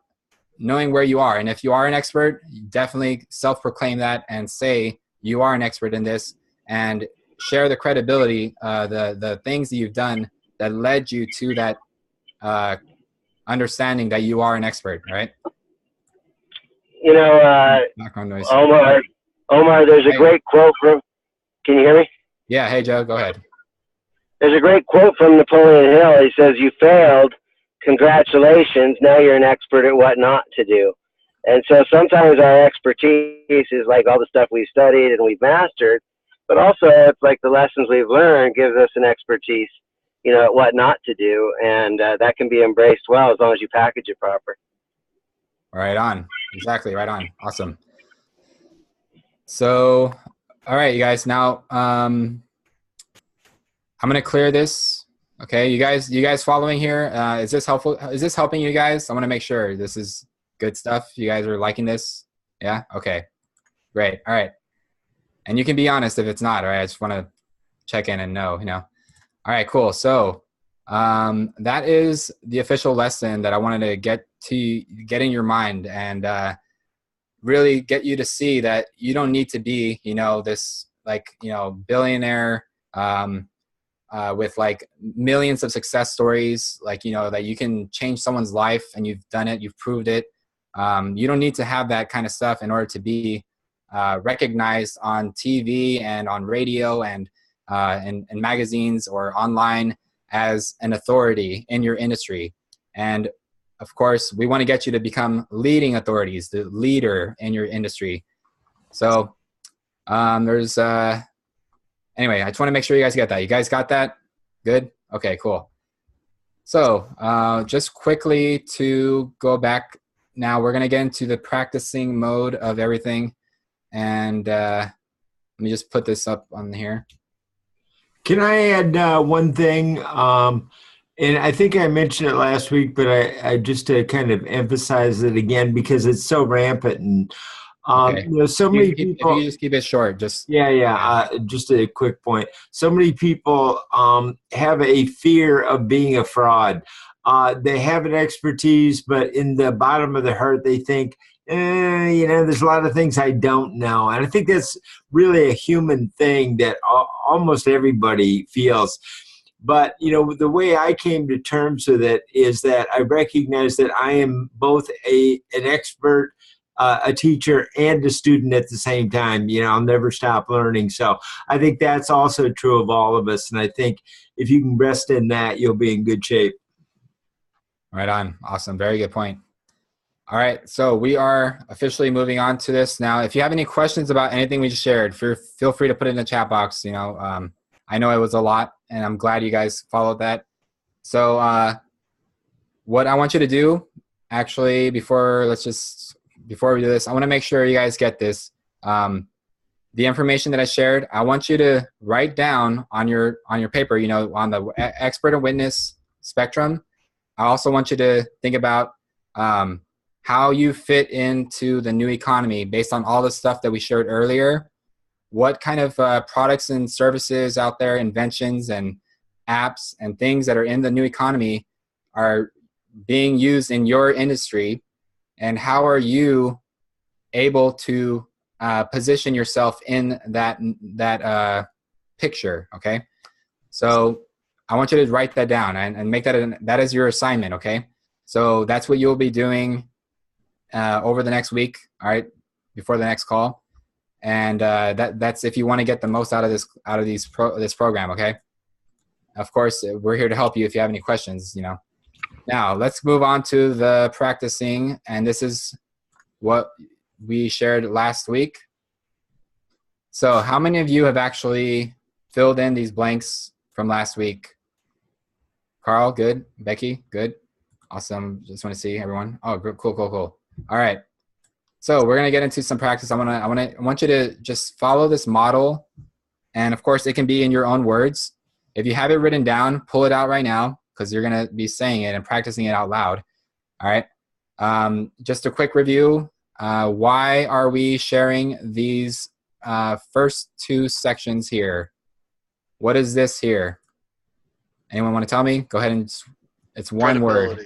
knowing where you are. And if you are an expert, definitely self-proclaim that and say you are an expert in this and share the credibility, the things that you've done that led you to that understanding that you are an expert, right? Background noise. Omar, there's a great quote from, can you hear me? Yeah, hey Joe, go ahead. There's a great quote from Napoleon Hill. He says, "You failed, congratulations, now you're an expert at what not to do." And so sometimes our expertise is like all the stuff we've studied and we've mastered, but also it's like the lessons we've learned gives us an expertise, at what not to do. And that can be embraced well as long as you package it proper. Right on. Exactly, right on. Awesome. So, all right, you guys. Now, I'm gonna clear this. Okay, you guys following here? Is this helpful? Is this helping you guys? I want to make sure this is good stuff. You guys are liking this? Yeah. Okay. Great. All right. And you can be honest if it's not. All right. I just want to check in and know. All right. Cool. So, that is the official lesson that I wanted to get in your mind and really get you to see that you don't need to be, this billionaire. With like millions of success stories, that you can change someone's life and you've done it, you've proved it. You don't need to have that kind of stuff in order to be recognized on TV and on radio and magazines or online as an authority in your industry. And of course, we want to get you to become leading authorities, the leader in your industry. So there's anyway, I just want to make sure you guys get that. You guys got that? Good? Okay, cool. So just quickly to go back now, we're going to get into the practicing mode of everything. And let me just put this up on here. Can I add one thing? And I think I mentioned it last week, but I just to kind of emphasize it again because it's so rampant and Okay. so many people. If you just keep it short, just just a quick point. So many people have a fear of being a fraud. They have an expertise, but in the bottom of their heart, they think, there's a lot of things I don't know. And I think that's really a human thing that almost everybody feels. But, the way I came to terms with it is that I recognize that I am both an expert, a teacher, and a student at the same time. I'll never stop learning. So I think that's also true of all of us. And I think if you can rest in that, you'll be in good shape. Right on. Awesome. Very good point. All right. So we are officially moving on to this now. If you have any questions about anything we just shared, feel free to put it in the chat box. I know it was a lot, and I'm glad you guys followed that. So what I want you to do, actually, before we do this, I want to make sure you guys get this. The information that I shared, I want you to write down on your paper, on the expert and witness spectrum. I also want you to think about how you fit into the new economy based on all the stuff that we shared earlier. What kind of products and services out there, inventions and apps and things that are in the new economy are being used in your industry, and how are you able to position yourself in that picture? Okay, so I want you to write that down and make that is your assignment. Okay, so that's what you'll be doing over the next week. All right, before the next call. And that's if you want to get the most out of this program. Okay, of course we're here to help you if you have any questions. Now let's move on to the practicing, and this is what we shared last week. So how many of you have actually filled in these blanks from last week? Carl, good. Becky, good. Awesome. Just want to see everyone. Oh, cool. All right. So we're gonna get into some practice. I want you to just follow this model, and of course it can be in your own words. If you have it written down, pull it out right now because you're gonna be saying it and practicing it out loud. All right. Just a quick review. Why are we sharing these first two sections here? What is this here? Anyone want to tell me? Go ahead and it's one word.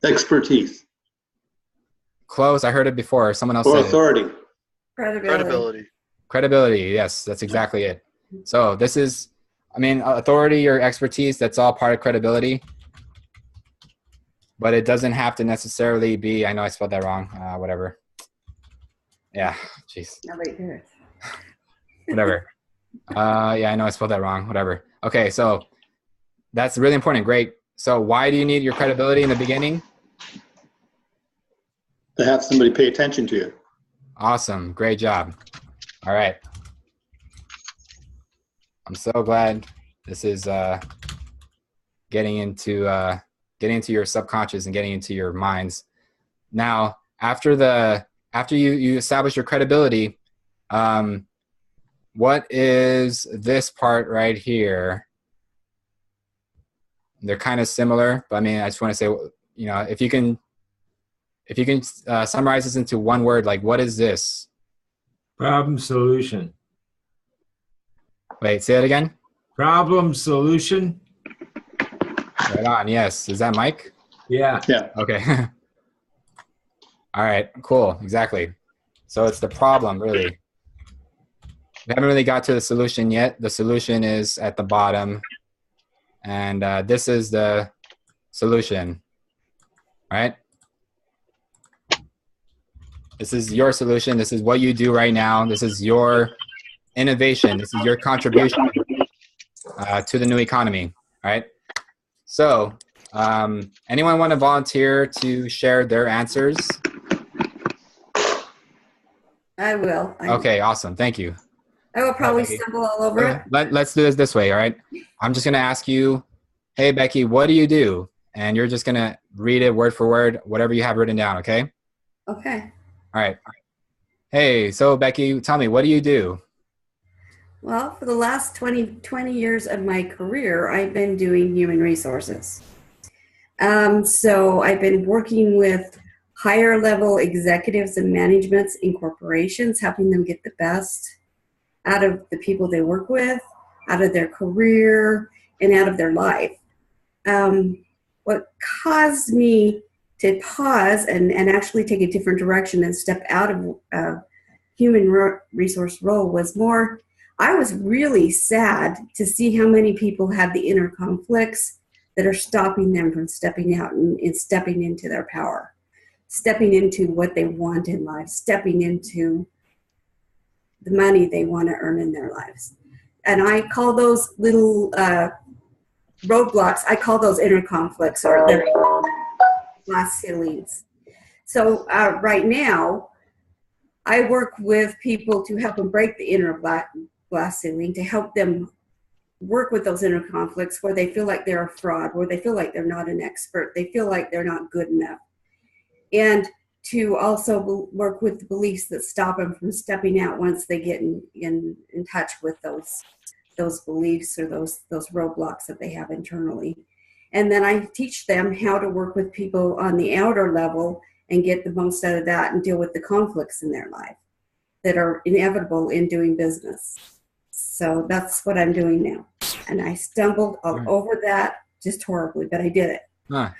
Expertise. Close. I heard it before. Someone else said authority. Credibility. Credibility. Yes, that's exactly it. So this is, authority or expertise, that's all part of credibility. But it doesn't have to necessarily be, I know I spelled that wrong. Whatever. Yeah, jeez. Nobody cares. Whatever. Yeah, I know I spelled that wrong. Whatever. Okay, so that's really important. Great. So why do you need your credibility in the beginning? To have somebody pay attention to you. Awesome. Great job. All right. I'm so glad this is getting into your subconscious and getting into your minds. Now, after you establish your credibility, what is this part right here? They're kind of similar, but I mean, I just want to say, you know, if you can summarize this into one word, like what is this? Problem solution. Wait, say it again. Problem solution. Right on. Yes. Is that Mike? Yeah. Yeah. Okay. All right. Cool. Exactly. So it's the problem, really. We haven't really got to the solution yet. The solution is at the bottom, and this is the solution. All right. This is your solution. This is what you do right now. This is your innovation. This is your contribution to the new economy. All right. So, anyone want to volunteer to share their answers? I will. Okay, awesome. Thank you. I will probably stumble all over it. Let's do this way, all right? I'm just going to ask you, hey, Becky, what do you do? And you're just going to read it word for word, whatever you have written down, okay? Okay. All right. Hey, so Becky, tell me, what do you do? Well, for the last 20 years of my career, I've been doing human resources. So I've been working with higher level executives and managements in corporations, helping them get the best out of the people they work with, out of their career, and out of their life. What caused me to pause and actually take a different direction and step out of human resource role was more, I was really sad to see how many people had the inner conflicts that are stopping them from stepping out and stepping into their power, stepping into what they want in life, stepping into the money they want to earn in their lives. And I call those little roadblocks, I call those inner conflicts or glass ceilings. So right now, I work with people to help them break the inner glass ceiling, to help them work with those inner conflicts where they feel like they're a fraud, where they feel like they're not an expert, they feel like they're not good enough. And to also work with the beliefs that stop them from stepping out once they get in touch with those beliefs or those roadblocks that they have internally. And then I teach them how to work with people on the outer level and get the most out of that and deal with the conflicts in their life that are inevitable in doing business. So that's what I'm doing now. And I stumbled all over that just horribly, but I did it. Huh.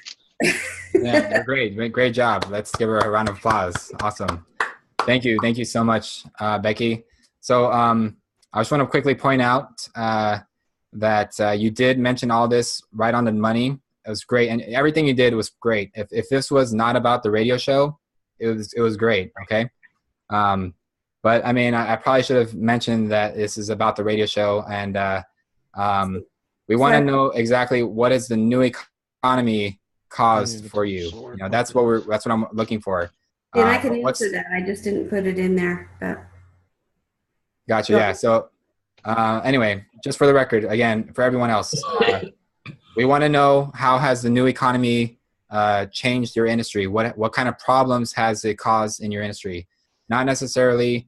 Yeah, they're great. Great job. Let's give her a round of applause. Awesome. Thank you. Thank you so much, Becky. So I just want to quickly point out that you did mention all this right on the money. It was great. And everything you did was great. If this was not about the radio show, it was great. Okay. But I mean, I probably should have mentioned that this is about the radio show, and we want to know exactly what is the new economy caused for you. You know, that's what I'm looking for. And I can answer that. I just didn't put it in there. But. Gotcha. Yeah. So anyway, just for the record, again, for everyone else, we want to know, how has the new economy changed your industry? What kind of problems has it caused in your industry? Not necessarily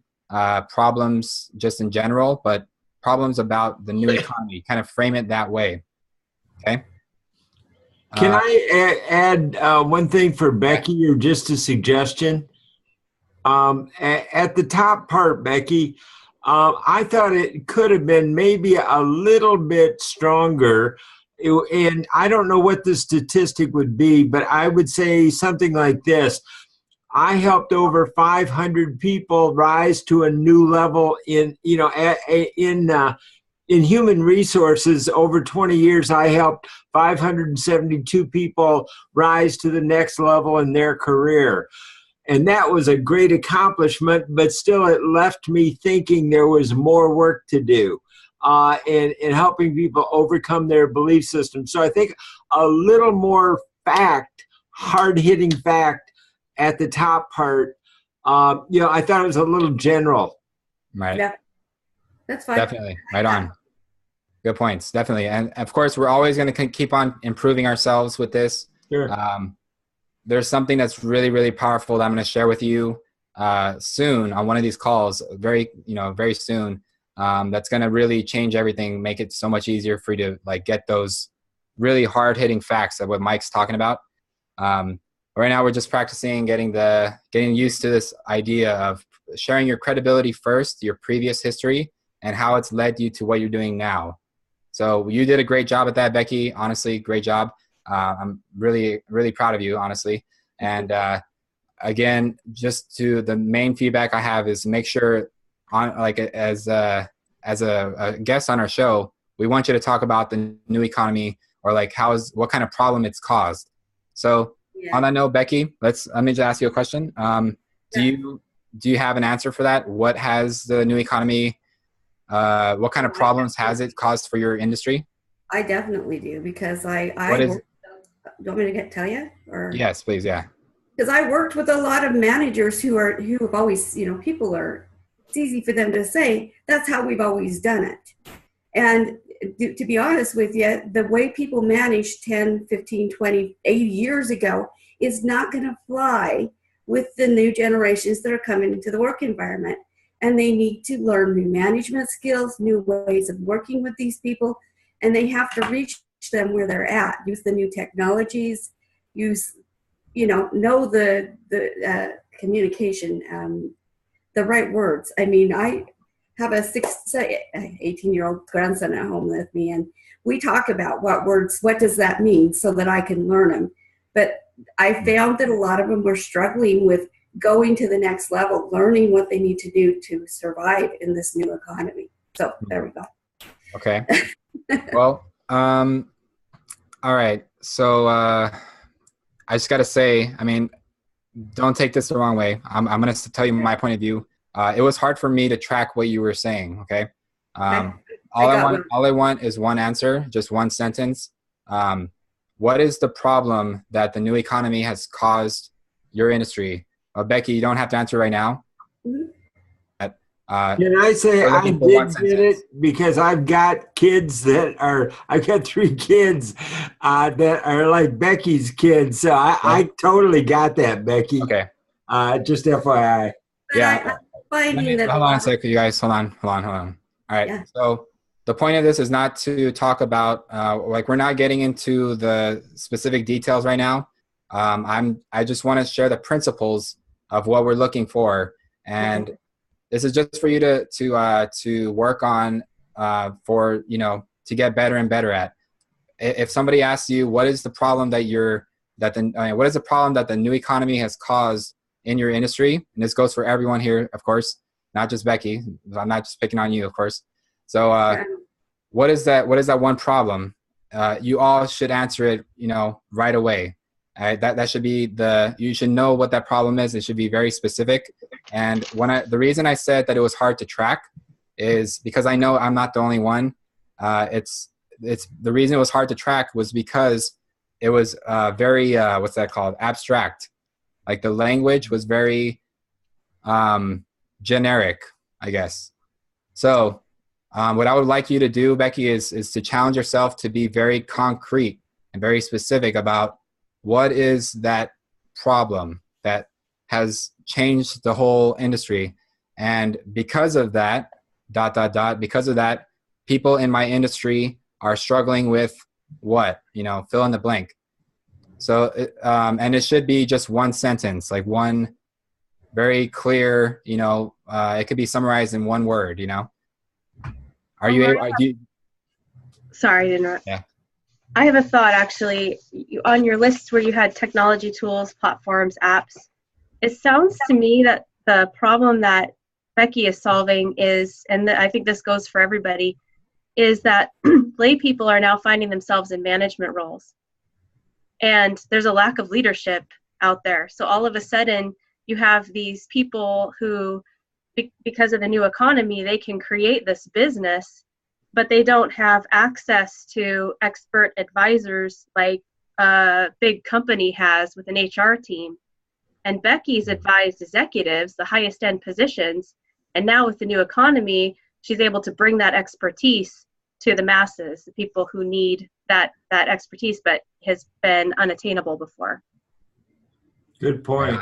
problems just in general, but problems about the new economy. Kind of frame it that way. Okay. Can I add one thing for Becky, or just a suggestion? At the top part, Becky, I thought it could have been maybe a little bit stronger. And I don't know what the statistic would be, but I would say something like this. I helped over 500 people rise to a new level in human resources. Over 20 years, I helped 572 people rise to the next level in their career. And that was a great accomplishment, but still it left me thinking there was more work to do in helping people overcome their belief system. So I think a little more fact, hard-hitting fact at the top part, I thought it was a little general. Right. Yeah, that's fine. Definitely. Right on. Good points. Definitely. And of course, we're always going to keep on improving ourselves with this. Sure. There's something that's really, really powerful that I'm going to share with you. soon on one of these calls, very soon. That's going to really change everything, make it so much easier for you to like get those really hard hitting facts of what Mike's talking about. Right now we're just practicing getting used to this idea of sharing your credibility first, your previous history, and how it's led you to what you're doing now. So you did a great job at that, Becky. Honestly, great job. I'm really, really proud of you, honestly. And again, just to the main feedback I have is make sure on like as a guest on our show, we want you to talk about the new economy or like what kind of problem it's caused. So on that note, Becky, let me just ask you a question. Do you have an answer for that? What has the new economy, what kind of problems has it caused for your industry? I definitely do, because I do you want me to tell you? Or? Yes, please. Yeah. Because I worked with a lot of managers who have always, it's easy for them to say, that's how we've always done it. And to be honest with you, the way people managed 10, 15, 20, 80 years ago is not going to fly with the new generations that are coming into the work environment. And they need to learn new management skills, new ways of working with these people, and they have to reach them where they're at, use the new technologies, know the communication, the right words. I mean, I have a 18-year-old grandson at home with me, and we talk about what does that mean so that I can learn them. But I found that a lot of them were struggling with going to the next level, learning what they need to do to survive in this new economy. So there we go. Okay. Well, all right. So I just got to say, I mean, don't take this the wrong way. I'm going to tell you my point of view. It was hard for me to track what you were saying. Okay. All I want is one answer, just one sentence. What is the problem that the new economy has caused your industry? Becky, you don't have to answer right now. Mm-hmm. Can I say I did get it, because I've got kids I've got 3 kids that are like Becky's kids. So I totally got that, Becky. Okay. Just FYI. Yeah. Hold on a second, you guys. Hold on. All right. Yeah. So the point of this is not to talk about, we're not getting into the specific details right now. I just want to share the principles of what we're looking for. And this is just for you to work on, to get better and better at. If somebody asks you, what is the problem that what is the problem that the new economy has caused in your industry? And this goes for everyone here, of course, not just Becky. I'm not just picking on you, of course. So what is that one problem? You all should answer it, right away. That should be you should know what that problem is. It should be very specific. And the reason I said that it was hard to track is because I know I'm not the only one. It's the reason it was hard to track was because it was very, what's that called? Abstract. Like the language was very generic, I guess. So what I would like you to do, Becky, is to challenge yourself to be very concrete and very specific about what is that problem that has changed the whole industry. And because of that, because of that, people in my industry are struggling with what, fill in the blank. So, and it should be just one sentence, like one very clear, it could be summarized in one word, Are you able? Sorry to interrupt. Yeah. I have a thought, actually. On your list where you had technology tools, platforms, apps, it sounds to me that the problem that Becky is solving is, and I think this goes for everybody, is that lay people are now finding themselves in management roles. And there's a lack of leadership out there. So all of a sudden, you have these people who, because of the new economy, they can create this business, but they don't have access to expert advisors like a big company has with an HR team. And Becky's advised executives, the highest end positions, and now with the new economy, she's able to bring that expertise to the masses, the people who need that expertise, but has been unattainable before. Good point.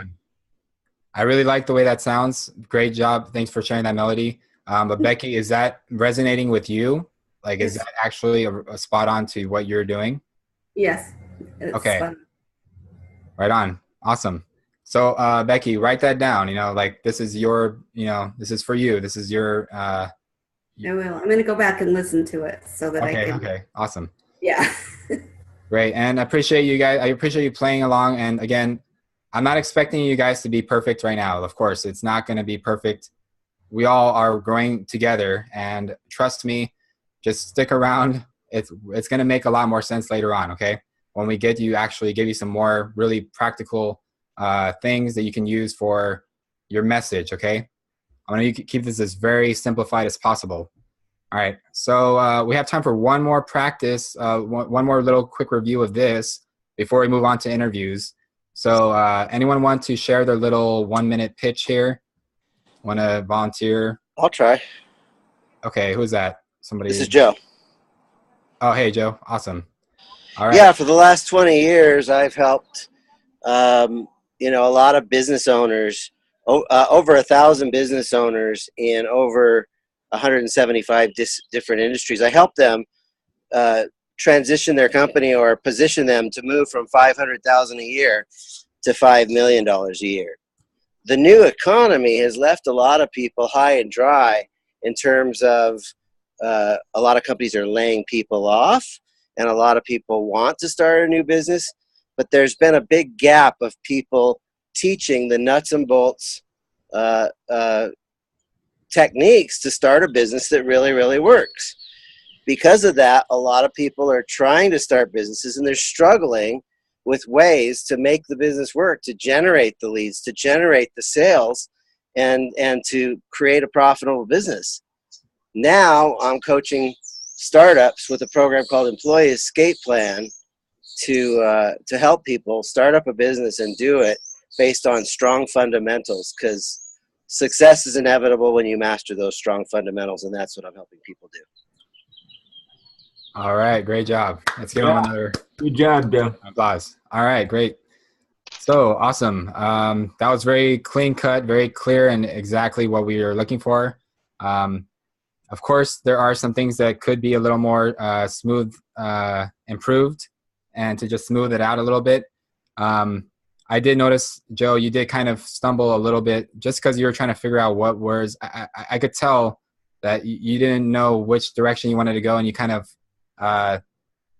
I really like the way that sounds. Great job. Thanks for sharing that melody. But Becky, is that resonating with you? Like, is that actually a spot on to what you're doing? Yes. It's okay. Fun. Right on. Awesome. So, Becky, write that down. Like this is your, this is for you. This is your. I will. I'm going to go back and listen to it so that I can. Okay. Awesome. Yeah. Great. And I appreciate you guys. I appreciate you playing along. And again, I'm not expecting you guys to be perfect right now. Of course, it's not going to be perfect. We all are growing together, and trust me, just stick around. It's going to make a lot more sense later on. Okay. When we give you some more really practical things that you can use for your message. Okay. I'm going to keep this as very simplified as possible. All right. So we have time for one more practice, one more little quick review of this before we move on to interviews. So anyone want to share their little 1-minute pitch here? Want to volunteer? I'll try. Okay. Who's that? Somebody. This is Joe. Oh, hey, Joe. Awesome. All right. Yeah. For the last 20 years, I've helped, a lot of business owners, over 1,000 business owners in over 175 different industries. I help them transition their company or position them to move from $500,000 a year to $5 million a year. The new economy has left a lot of people high and dry in terms of a lot of companies are laying people off, and a lot of people want to start a new business, but there's been a big gap of people teaching the nuts and bolts techniques to start a business that really, really works. Because of that, a lot of people are trying to start businesses, and they're struggling with ways to make the business work, to generate the leads, to generate the sales, and to create a profitable business. Now I'm coaching startups with a program called Employee Escape Plan to help people start up a business and do it based on strong fundamentals, because success is inevitable when you master those strong fundamentals, and that's what I'm helping people do. All right, great job. Let's give him another good job, Joe. Applause. All right, great. So awesome. That was very clean cut, very clear, and exactly what we are looking for. Of course, there are some things that could be a little more smooth, improved, and to just smooth it out a little bit. I did notice, Joe, you did kind of stumble a little bit just because you were trying to figure out what words. I could tell that you didn't know which direction you wanted to go, and you kind of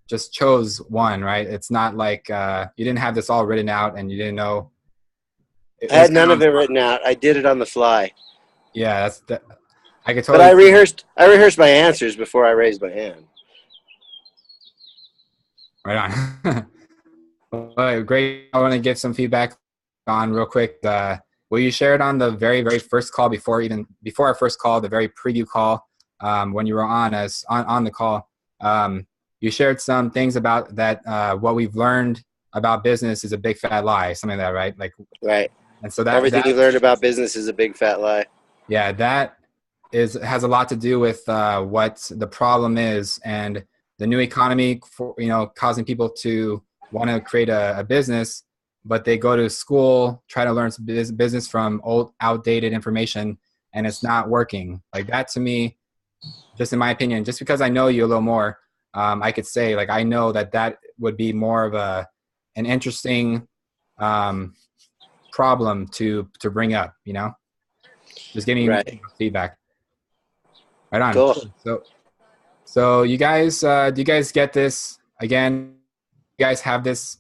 just chose one, right? It's not like you didn't have this all written out and you didn't know. I had none of it written out. I did it on the fly. Yeah, I could totally. But I rehearsed my answers before I raised my hand. Right on. All right, great. I want to give some feedback on real quick. Will you share it on the very, very first call before our first call, the very preview call, when you were on the call? You shared some things about that. What we've learned about business is a big fat lie, something like that, right? Like right. And so everything you've learned about business is a big fat lie. Yeah, that has a lot to do with what the problem is, and the new economy, causing people to want to create a business, but they go to school, try to learn business from old, outdated information, and it's not working. Like that, to me, just in my opinion, just because I know you a little more, I could say, like, I know that would be more of an interesting problem to bring up, just giving you feedback. Right on. Cool. So you guys, do you guys get this? Again, you guys have this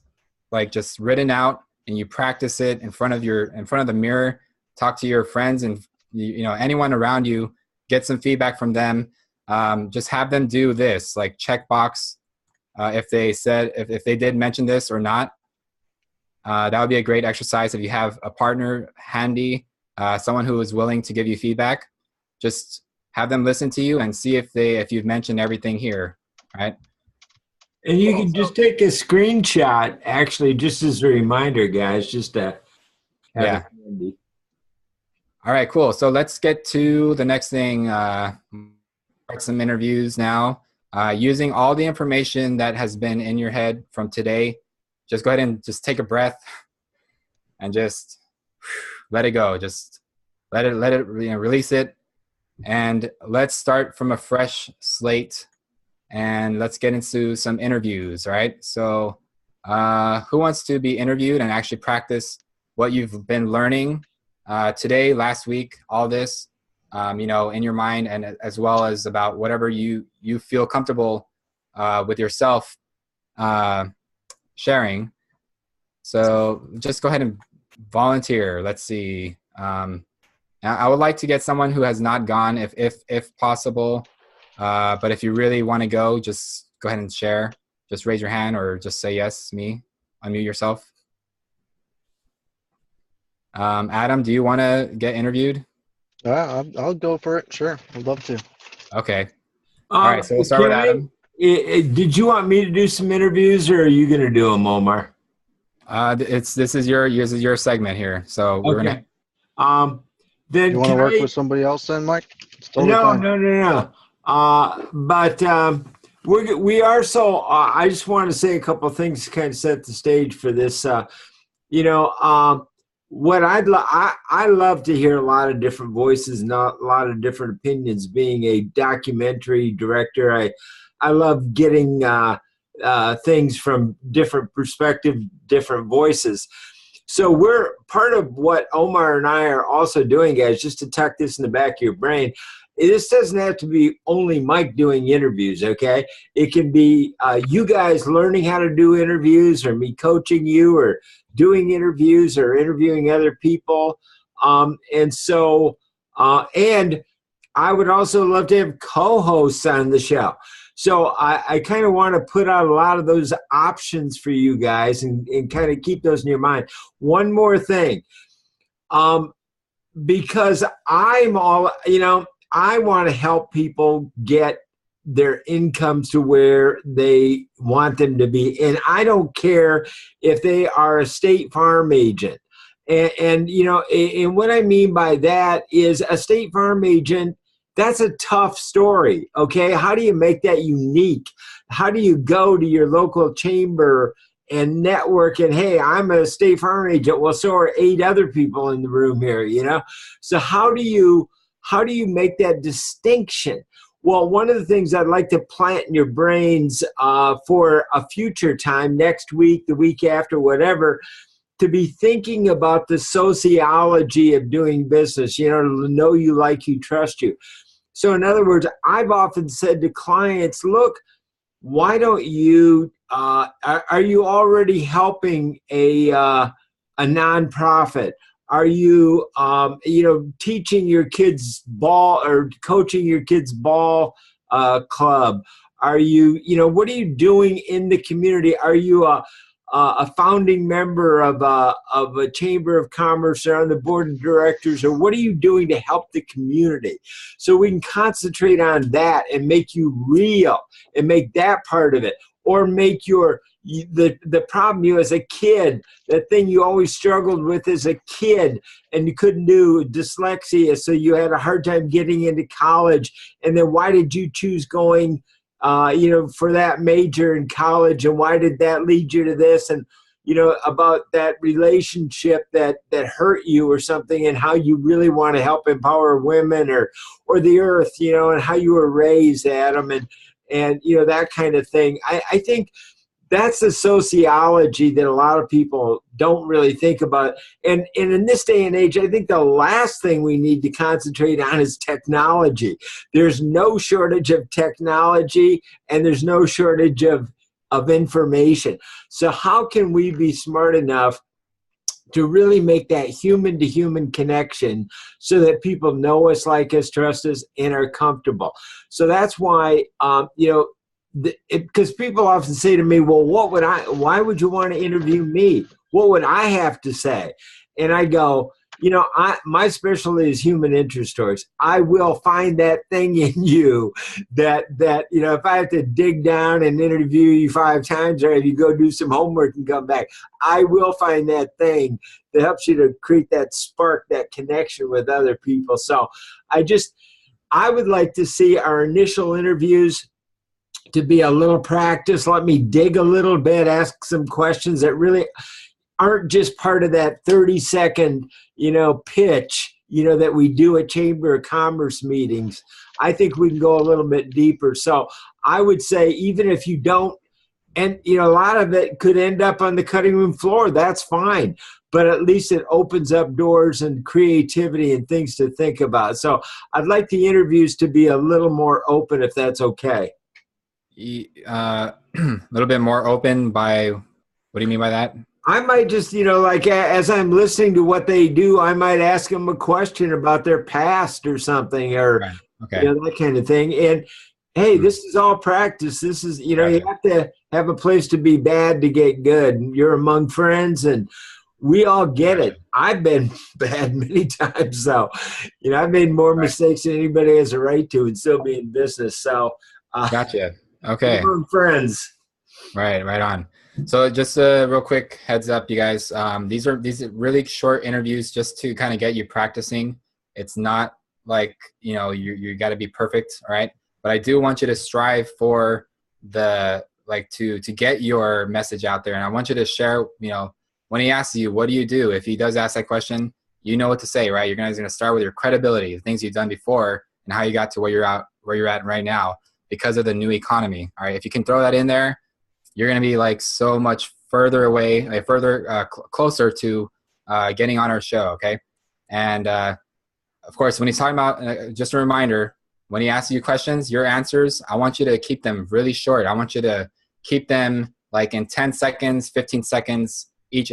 like just written out, and you practice it in front of the mirror, talk to your friends and anyone around you, get some feedback from them. Just have them do this, like check box if they did mention this or not. That would be a great exercise if you have a partner handy, someone who is willing to give you feedback. Just have them listen to you and see if you've mentioned everything here, right? And you can just take a screenshot, actually, just as a reminder, guys, just to have it handy. All right, cool. So let's get to the next thing. Some interviews now. Using all the information that has been in your head from today, just go ahead and just take a breath and just let it go. Just let it release it. And let's start from a fresh slate, and let's get into some interviews, right? So who wants to be interviewed and actually practice what you've been learning today, last week, all this, in your mind, and as well as about whatever you feel comfortable with yourself sharing. So just go ahead and volunteer. Let's see. I would like to get someone who has not gone, if possible. But if you really want to go, just go ahead and share. Just raise your hand or just say yes, me. Unmute yourself. Adam, do you want to get interviewed? I'll go for it. Sure. I'd love to. Okay. All right. So we'll start with Adam. Did you want me to do some interviews, or are you going to do them, Omar? This is your segment here. So we're okay. gonna. Then you want to work with somebody else then, Mike? It's totally fine. No. But we are so. I just want to say a couple of things to kind of set the stage for this. What I love to hear a lot of different voices, not a lot of different opinions. Being a documentary director, I love getting things from different perspectives, different voices. So we're part of what Omar and I are also doing, guys, just to tuck this in the back of your brain. This doesn't have to be only Mike doing interviews, okay? It can be you guys learning how to do interviews, or me coaching you, or doing interviews, or interviewing other people. And I would also love to have co-hosts on the show. So I kind of want to put out a lot of those options for you guys and kind of keep those in your mind. One more thing, because I want to help people get their income to where they want them to be. And I don't care if they are a State Farm agent. And what I mean by that is a State Farm agent, that's a tough story, okay? How do you make that unique? How do you go to your local chamber and network and, hey, I'm a State Farm agent. Well, so are 8 other people in the room here, So how do you make that distinction? Well, one of the things I'd like to plant in your brains for a future time, next week, the week after, whatever, to be thinking about the sociology of doing business, to know you, like you, trust you. So in other words, I've often said to clients, look, why don't you, are you already helping a nonprofit? Are you, teaching your kids ball or coaching your kids ball club? Are you, what are you doing in the community? Are you a founding member of a chamber of commerce or on the board of directors, or what are you doing to help the community? So we can concentrate on that and make you real and make that part of it, or make the problem you as a kid, that thing you always struggled with as a kid and you couldn't do, dyslexia, so you had a hard time getting into college, and then why did you choose going for that major in college, and why did that lead you to this, and about that relationship that hurt you or something, and how you really want to help empower women or the earth, and how you were raised, Adam, and that kind of thing. I think that's the sociology that a lot of people don't really think about. And in this day and age, I think the last thing we need to concentrate on is technology. There's no shortage of technology, and there's no shortage of information. So how can we be smart enough to really make that human-to-human connection so that people know us, like us, trust us, and are comfortable? So that's why, because people often say to me, well, why would you want to interview me? What would I have to say? And I go, my specialty is human interest stories. I will find that thing in you that if I have to dig down and interview you 5 times, or if you go do some homework and come back, I will find that thing that helps you to create that spark, that connection with other people. So I would like to see our initial interviews to be a little practice. Let me dig a little bit, ask some questions that really aren't just part of that 30-second, pitch, that we do at Chamber of Commerce meetings. I think we can go a little bit deeper. So I would say, even if you don't, and a lot of it could end up on the cutting room floor, that's fine. But at least it opens up doors and creativity and things to think about. So I'd like the interviews to be a little more open, if that's okay. A little bit more open by, what do you mean by that? I might just, like as I'm listening to what they do, I might ask them a question about their past or something, or right. Okay. That kind of thing. And hey, this is all practice. This is, you have to have a place to be bad to get good. You're among friends, and we all get it. I've been bad many times, so I've made more mistakes than anybody has a right to, and still be in business. So, gotcha. Okay. Among friends. Right on. So just a real quick heads up, you guys. These are really short interviews just to kind of get you practicing. It's not like you got to be perfect, all right? But I do want you to strive for to get your message out there, and I want you to share. When he asks you, what do you do? If he does ask that question, you know what to say, right? You're going to start with your credibility, the things you've done before, and how you got to where you're at right now because of the new economy. All right, if you can throw that in there, you're going to be like so much further away, closer to getting on our show. Okay, and of course, when he's talking about, just a reminder, when he asks you questions, your answers, I want you to keep them really short. I want you to keep them like in 10 seconds, 15 seconds each.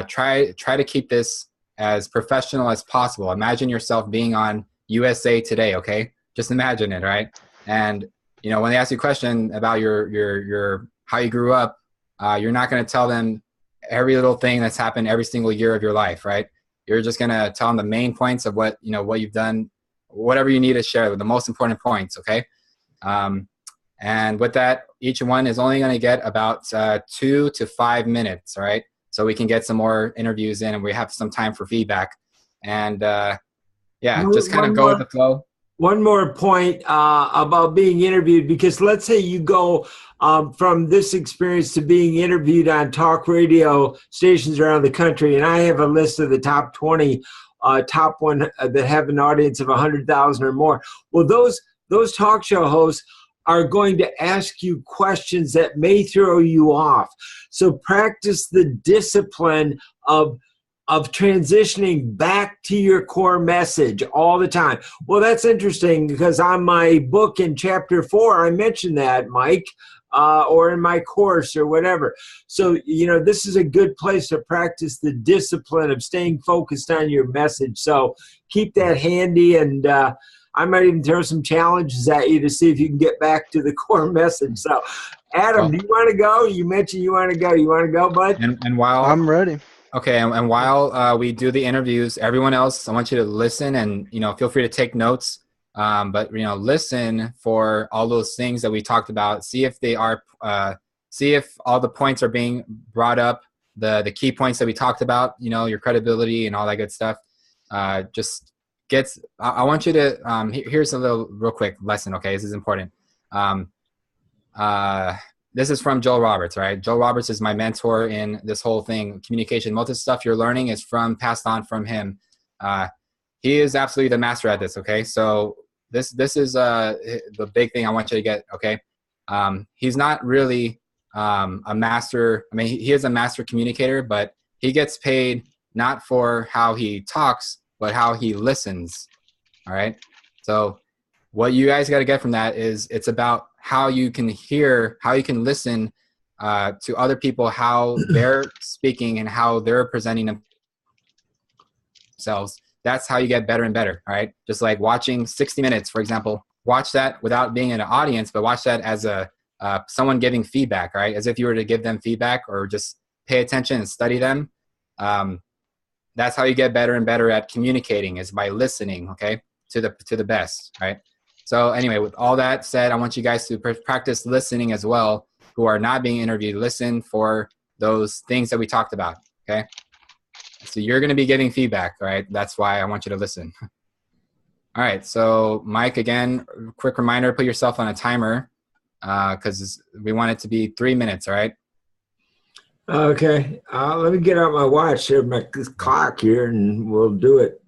Try to keep this as professional as possible. Imagine yourself being on USA Today, okay? Just imagine it, right? And when they ask you a question about your how you grew up, you're not going to tell them every little thing that's happened every single year of your life, right? You're just going to tell them the main points of what you've done, whatever you need to share, the most important points, okay? And with that, each one is only going to get about 2 to 5 minutes, all right? So we can get some more interviews in, and we have some time for feedback. And just kind of go with the flow. One more point about being interviewed, because let's say you go from this experience to being interviewed on talk radio stations around the country, and I have a list of the top 20 top one that have an audience of 100,000 or more. Well, those talk show hosts are going to ask you questions that may throw you off. So practice the discipline of transitioning back to your core message all the time. Well, that's interesting, because on my book in chapter 4, I mentioned that, Mike, or in my course or whatever. So, this is a good place to practice the discipline of staying focused on your message. So keep that handy, and I might even throw some challenges at you to see if you can get back to the core message. So, Adam, do you want to go? You mentioned you want to go. You want to go, bud? And while I'm ready. Okay, and while we do the interviews, everyone else, I want you to listen and, feel free to take notes. But, listen for all those things that we talked about. See if they are, see if all the points are being brought up, the key points that we talked about, your credibility and all that good stuff. I want you to, here's a little real quick lesson, okay? This is important. This is from Joel Roberts, right? Joel Roberts is my mentor in this whole thing, communication. Most of the stuff you're learning is passed on from him. He is absolutely the master at this, okay? So this is the big thing I want you to get, okay? He's not really a master. I mean, he is a master communicator, but he gets paid not for how he talks, but how he listens, all right? So what you guys got to get from that is it's about how you can hear, how you can listen to other people, how they're speaking and how they're presenting themselves. That's how you get better and better, all right? Just like watching 60 Minutes, for example. Watch that without being in an audience, but watch that as someone giving feedback, right? As if you were to give them feedback, or just pay attention and study them. That's how you get better and better at communicating, is by listening, okay, to the best, right? So anyway, with all that said, I want you guys to practice listening as well, who are not being interviewed. Listen for those things that we talked about, okay? So you're going to be giving feedback, all right? That's why I want you to listen. All right, so Mike, again, quick reminder, put yourself on a timer because we want it to be 3 minutes, all right? Okay. Let me get out my watch here, my clock here, and we'll do it.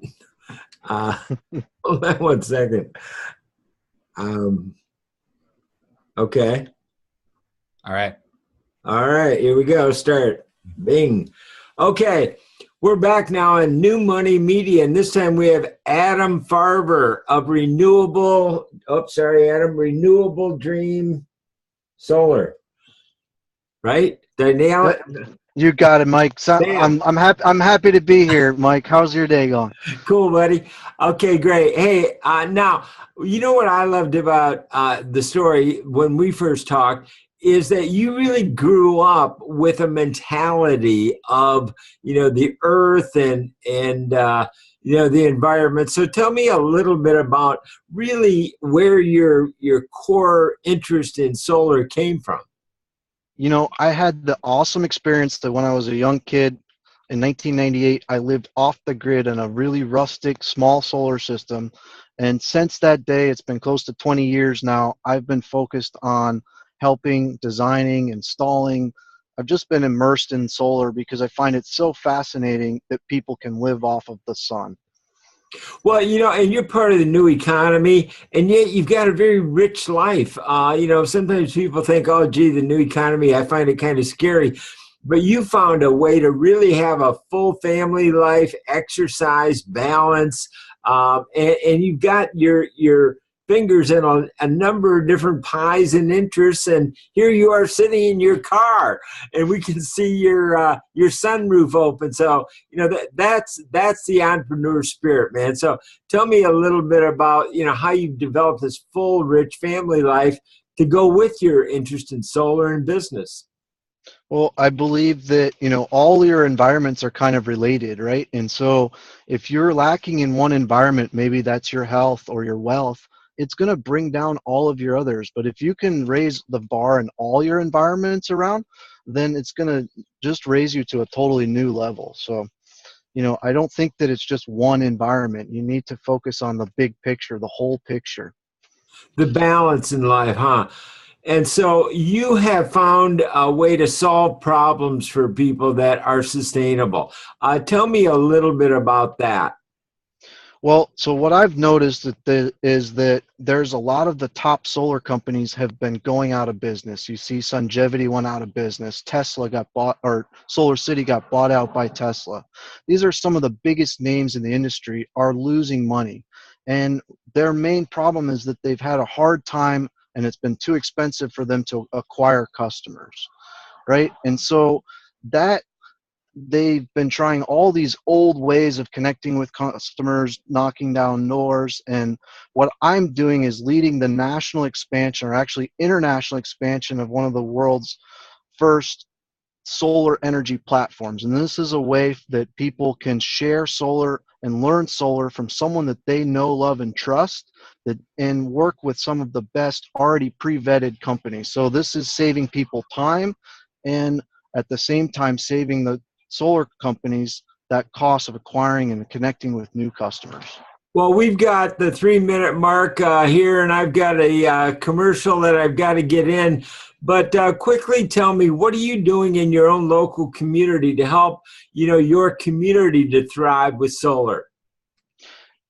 Hold on 1 second. Okay. All right. All right. Here we go. Start. Bing. Okay. We're back now in New Money Media, and this time we have Adam Farber of Renewable Dream Solar. Right? Did I nail it? You got it, Mike. So, I'm happy to be here, Mike. How's your day going? Cool, buddy. Okay, great. Hey, now, you know what I loved about the story when we first talked is that you really grew up with a mentality of, the earth and the environment. So tell me a little bit about really where your core interest in solar came from. I had the awesome experience that when I was a young kid in 1998, I lived off the grid in a really rustic, small solar system. And since that day, it's been close to 20 years now, I've been focused on helping, designing, installing. I've just been immersed in solar because I find it so fascinating that people can live off of the sun. Well, and you're part of the new economy, and yet you've got a very rich life. Sometimes people think, oh, gee, the new economy, I find it kind of scary. But you found a way to really have a full family life, exercise, balance, and you've got your fingers in a number of different pies and interests. And here you are sitting in your car, and we can see your sunroof open. So that's the entrepreneur spirit, man. So tell me a little bit about how you've developed this full, rich family life to go with your interest in solar and business. Well, I believe that, all your environments are kind of related, right? And so if you're lacking in one environment, maybe that's your health or your wealth, it's going to bring down all of your others. But if you can raise the bar in all your environments around, then it's going to just raise you to a totally new level. So, I don't think that it's just one environment. You need to focus on the big picture, the whole picture. The balance in life, huh? And so you have found a way to solve problems for people that are sustainable. Tell me a little bit about that. Well, so what I've noticed is that there's a lot of the top solar companies have been going out of business. You see Sungevity went out of business. Tesla got bought, or Solar City got bought out by Tesla. These are some of the biggest names in the industry are losing money. And their main problem is that they've had a hard time and it's been too expensive for them to acquire customers, right? And so that they've been trying all these old ways of connecting with customers, knocking down doors. And what I'm doing is leading the national expansion, or actually international expansion, of one of the world's first solar energy platforms. And this is a way that people can share solar and learn solar from someone that they know, love, and trust, and work with some of the best already pre-vetted companies. So this is saving people time, and at the same time saving the solar companies that cost of acquiring and connecting with new customers. Well, we've got the 3-minute mark here, and I've got a commercial that I've got to get in. But quickly tell me, what are you doing in your own local community to help, your community to thrive with solar?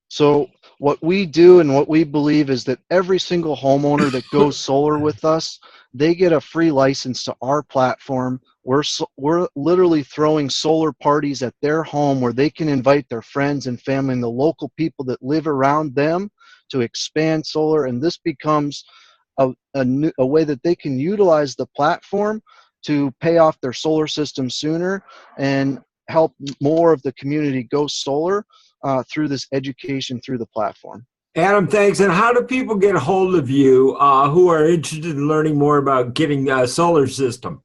So what we do and what we believe is that every single homeowner that goes solar with us, they get a free license to our platform. We're literally throwing solar parties at their home where they can invite their friends and family and the local people that live around them to expand solar. And this becomes a way that they can utilize the platform to pay off their solar system sooner and help more of the community go solar through this education through the platform. Adam, thanks. And how do people get a hold of you who are interested in learning more about getting a solar system?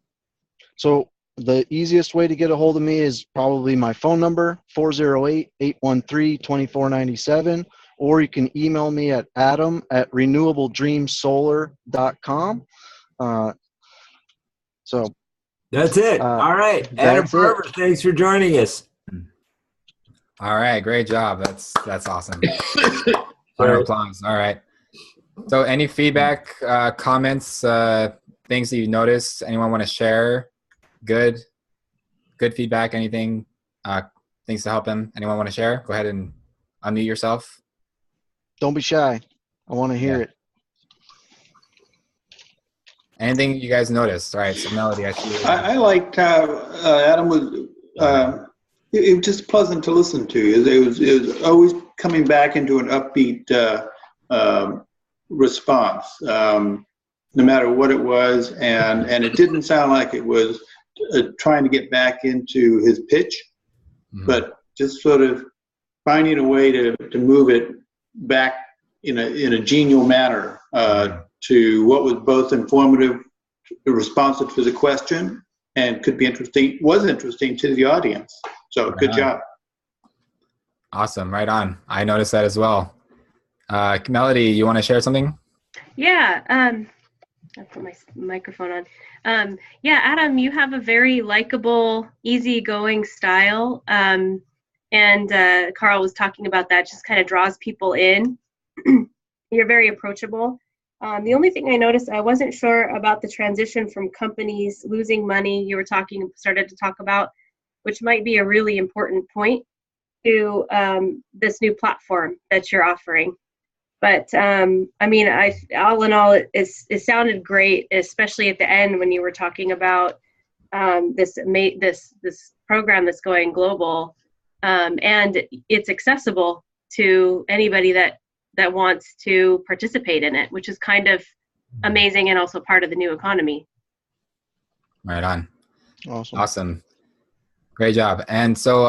So the easiest way to get a hold of me is probably my phone number, 408-813-2497, or you can email me at adam@renewabledreamsolar.com. So that's it. All right. Adam Farber, thanks for joining us. All right. Great job. That's awesome. Applause. All right. So any feedback, comments, things that you noticed, anyone want to share? Good. good feedback, anything, things to help him? Anyone want to share? Go ahead and unmute yourself. Don't be shy. I want to hear it. Anything you guys noticed? All right, so Melody, I see. I liked how Adam was. It was just pleasant to listen to. It was always coming back into an upbeat response, no matter what it was, and it didn't sound like it was trying to get back into his pitch, but just sort of finding a way to move it back in a genial manner to what was both informative, responsive to the question, and could be was interesting to the audience. So good job. Awesome. Right on. I noticed that as well. Melody, you want to share something? Yeah. I'll put my microphone on. Yeah, Adam, you have a very likable, easygoing style. And Carl was talking about that, just kind of draws people in. You're very approachable. The only thing I noticed, I wasn't sure about the transition from companies losing money you started to talk about, which might be a really important point, to this new platform that you're offering. But I mean, all in all, it sounded great, especially at the end when you were talking about this program that's going global, and it's accessible to anybody that wants to participate in it, which is kind of amazing and also part of the new economy. Right on. Awesome. Great job. And so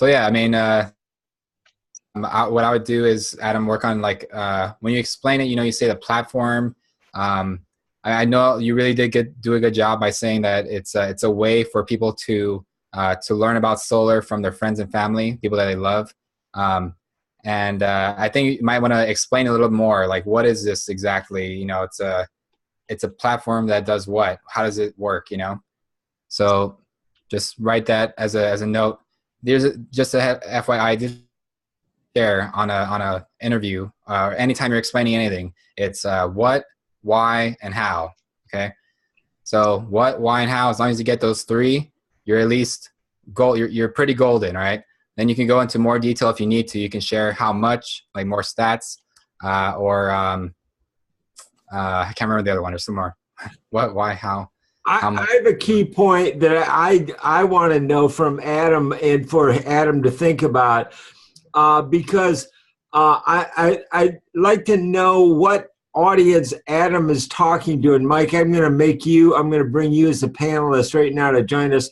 yeah, I mean, what I would do is, Adam, work on when you explain it, you say the platform. I know you really did do a good job by saying that it's a way for people to learn about solar from their friends and family, people that they love. And I think you might want to explain a little more, like, what is this exactly? It's a platform that does what? How does it work? So just write that as a note. There's just a FYI there on a interview, or anytime you're explaining anything, it's what, why, and how. Okay. So what, why, and how, as long as you get those three, you're at least you're pretty golden, right? Then you can go into more detail if you need to. You can share how much, like more stats, or I can't remember the other one. There's some more. What, why, how much? I have a key point that I want to know from Adam, and for Adam to think about, because I'd like to know what audience Adam is talking to. And Mike, I'm going to bring you as a panelist right now to join us.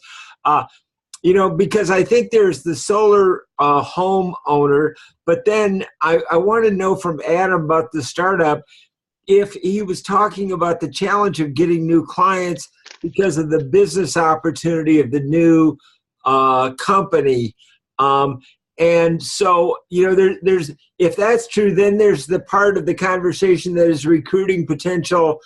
Because I think there's the solar home owner, but then I want to know from Adam about the startup, if he was talking about the challenge of getting new clients because of the business opportunity of the new company. And so, there's, if that's true, then there's the part of the conversation that is recruiting potential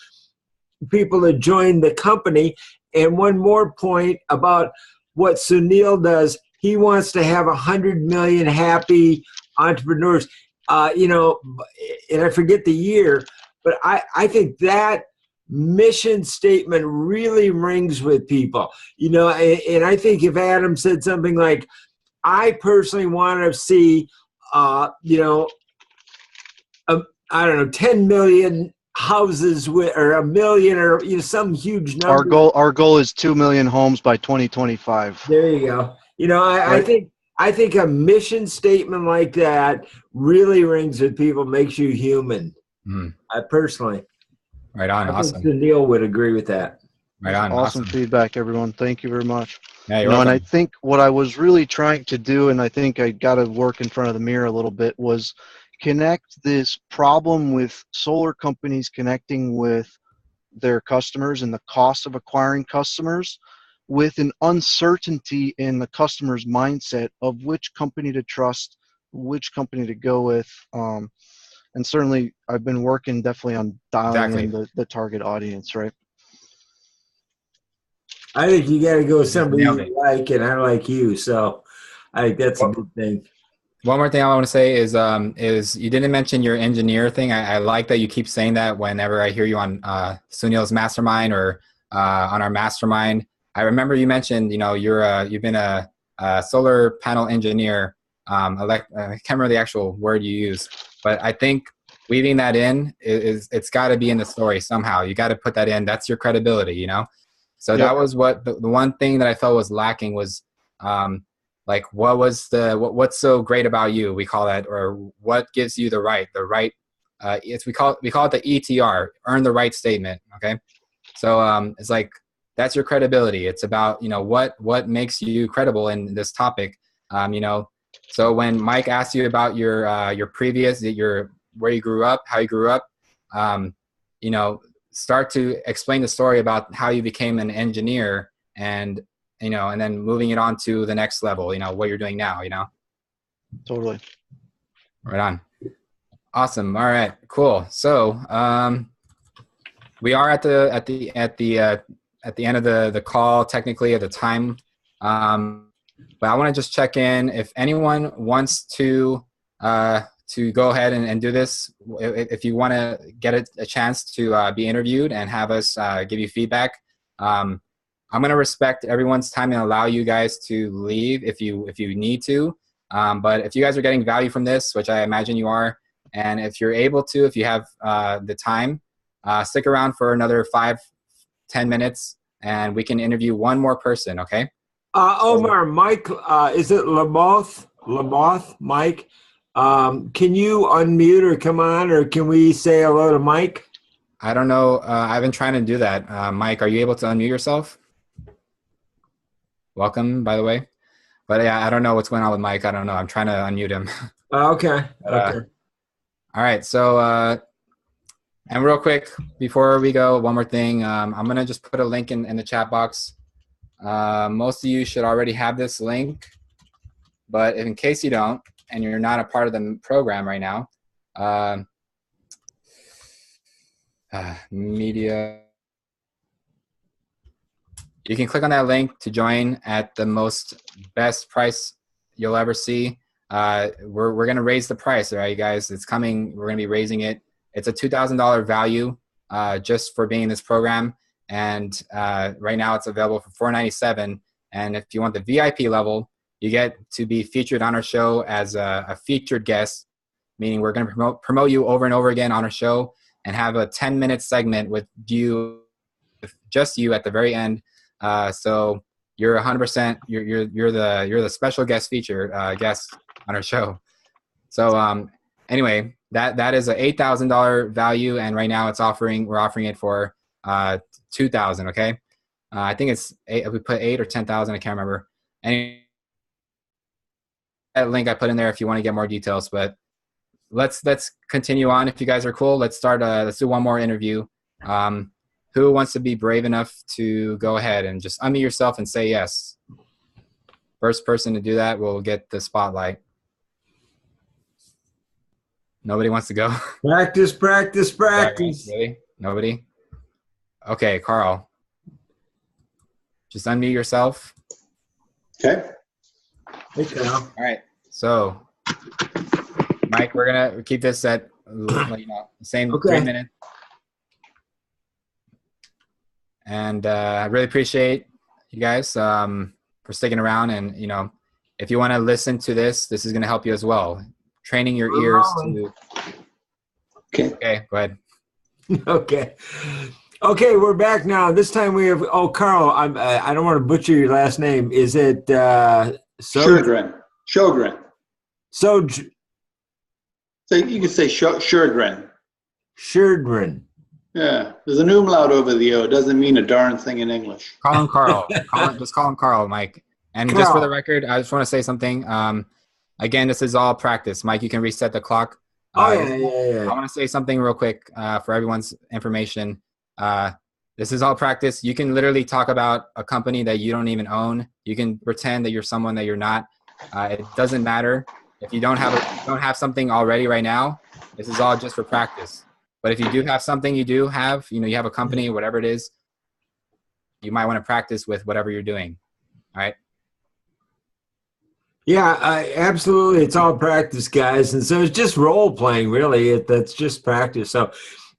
people to join the company. And one more point about what Sunil does. He wants to have 100 million happy entrepreneurs, and I forget the year, but I think that mission statement really rings with people, and I think if Adam said something like, I personally want to see, 10 million houses or a million, or some huge number. Our goal is 2 million homes by 2025. There you go. I think a mission statement like that really rings with people, makes you human. I personally. Right on. Awesome. Neil would agree with that. Right on. Awesome feedback, everyone. Thank you very much. Yeah, you're welcome. And I think what I was really trying to do, and I think I got to work in front of the mirror a little bit, was connect this problem with solar companies connecting with their customers and the cost of acquiring customers with an uncertainty in the customer's mindset of which company to trust, which company to go with. And certainly I've been working definitely on dialing in the target audience, right? I think you got to go with somebody you like, and I like you. So I think that's a good thing. One more thing I want to say is you didn't mention your engineer thing. I like that you keep saying that whenever I hear you on Sunil's mastermind or on our mastermind. I remember you mentioned, you've been a solar panel engineer. I can't remember the actual word you used, but I think weaving that in it's got to be in the story somehow. You got to put that in. That's your credibility, So that was what the one thing that I felt was lacking was, what's so great about you? We call that, or what gives you the right. We call it the ETR, earn the right statement. Okay, so it's like that's your credibility. It's about what makes you credible in this topic. So when Mike asked you about your previous, where you grew up, how you grew up, start to explain the story about how you became an engineer and then moving it on to the next level, what you're doing now, Totally. Right on. Awesome. All right, cool. So we are at the end of the call, technically, at the time. But I want to just check in if anyone wants to go ahead and do this. If you want to get a chance to be interviewed and have us give you feedback, I'm going to respect everyone's time and allow you guys to leave if you need to. But if you guys are getting value from this, which I imagine you are, and if you're able to, if you have the time, stick around for another 5-10 minutes, and we can interview one more person. Okay. Omar, Mike, is it Lamoth, Mike? Can you unmute or come on, or can we say hello to Mike? I don't know. I've been trying to do that. Mike, are you able to unmute yourself? Welcome, by the way. But yeah, I don't know what's going on with Mike. I don't know. I'm trying to unmute him. Okay. Okay. All right. So, and real quick, before we go, one more thing. I'm going to just put a link in the chat box. Most of you should already have this link, but in case you don't, and you're not a part of the program right now, media, you can click on that link to join at the best price you'll ever see. We're going to raise the price, all right, you guys? It's coming. We're going to be raising it. It's a $2,000 value just for being in this program. And right now it's available for $497. And if you want the VIP level, you get to be featured on our show as a featured guest, meaning we're going to promote you over and over again on our show and have a 10-minute segment with just you at the very end. So you're 100%. You're the special guest guest on our show. So anyway, that is a $8,000 value, and right now we're offering it for $2,000. Okay, I think it's we put 8 or 10,000. I can't remember. Anyway, that link I put in there if you want to get more details. But let's continue on. If you guys are cool, let's start. Let's do one more interview. Who wants to be brave enough to go ahead and just unmute yourself and say yes? First person to do that will get the spotlight. Nobody wants to go? Practice. Really? Nobody? Okay, Carl. Just unmute yourself. Okay. Hey, Carl. All right. So, Mike, we're going to keep this at same 3 minutes. And I really appreciate you guys for sticking around. And, if you want to listen to this is going to help you as well. Training your ears to... Okay, go ahead. Okay, we're back now. This time we have... Oh, Carl, I don't want to butcher your last name. Is it... Sjogren. So you can say Sjogren. Sjogren. Yeah, there's an umlaut over the O. It doesn't mean a darn thing in English. Call him Carl. Just call him Carl, Mike. And Carl. Just for the record, I just want to say something. Again, this is all practice. Mike, you can reset the clock. Yeah. I want to say something real quick for everyone's information. This is all practice. You can literally talk about a company that you don't even own. You can pretend that you're someone that you're not. It doesn't matter. If you don't have something already right now, this is all just for practice. But if you do have something, you have a company, whatever it is, you might want to practice with whatever you're doing. All right. Yeah, absolutely. It's all practice, guys. And so it's just role playing, really. That's just practice. So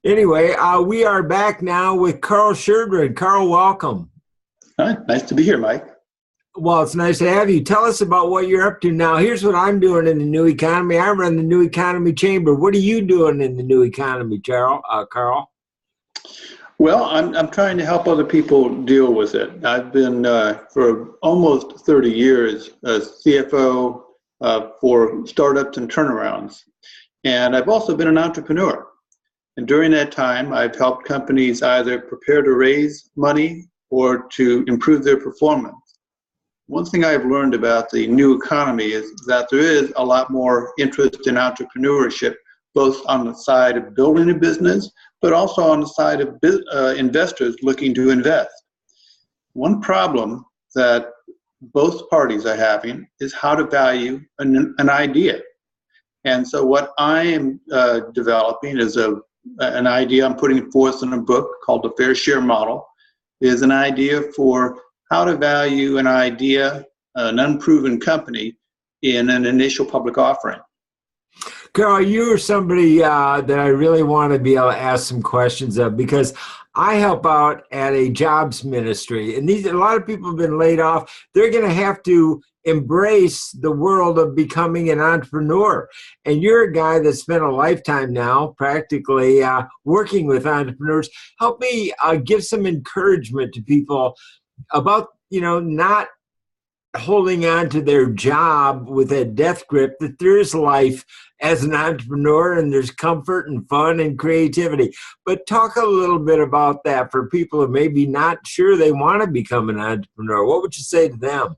anyway, we are back now with Carl Sjogren. Carl, welcome. All right. Nice to be here, Mike. Well, it's nice to have you. Tell us about what you're up to now. Here's what I'm doing in the new economy. I run the New Economy Chamber. What are you doing in the new economy, Carl? Well, I'm trying to help other people deal with it. I've been, for almost 30 years, a CFO for startups and turnarounds. And I've also been an entrepreneur. And during that time, I've helped companies either prepare to raise money or to improve their performance. One thing I've learned about the new economy is that there is a lot more interest in entrepreneurship, both on the side of building a business, but also on the side of investors looking to invest. One problem that both parties are having is how to value an idea. And so what I am developing is an idea I'm putting forth in a book called The Fair Share Model, is an idea for how to value an idea, an unproven company, in an initial public offering. Carl, you are somebody that I really want to be able to ask some questions of, because I help out at a jobs ministry, and a lot of people have been laid off. They're going to have to embrace the world of becoming an entrepreneur. And you're a guy that spent a lifetime now practically working with entrepreneurs. Help me give some encouragement to people about, not holding on to their job with a death grip, that there is life as an entrepreneur and there's comfort and fun and creativity. But talk a little bit about that for people who may be not sure they want to become an entrepreneur. What would you say to them?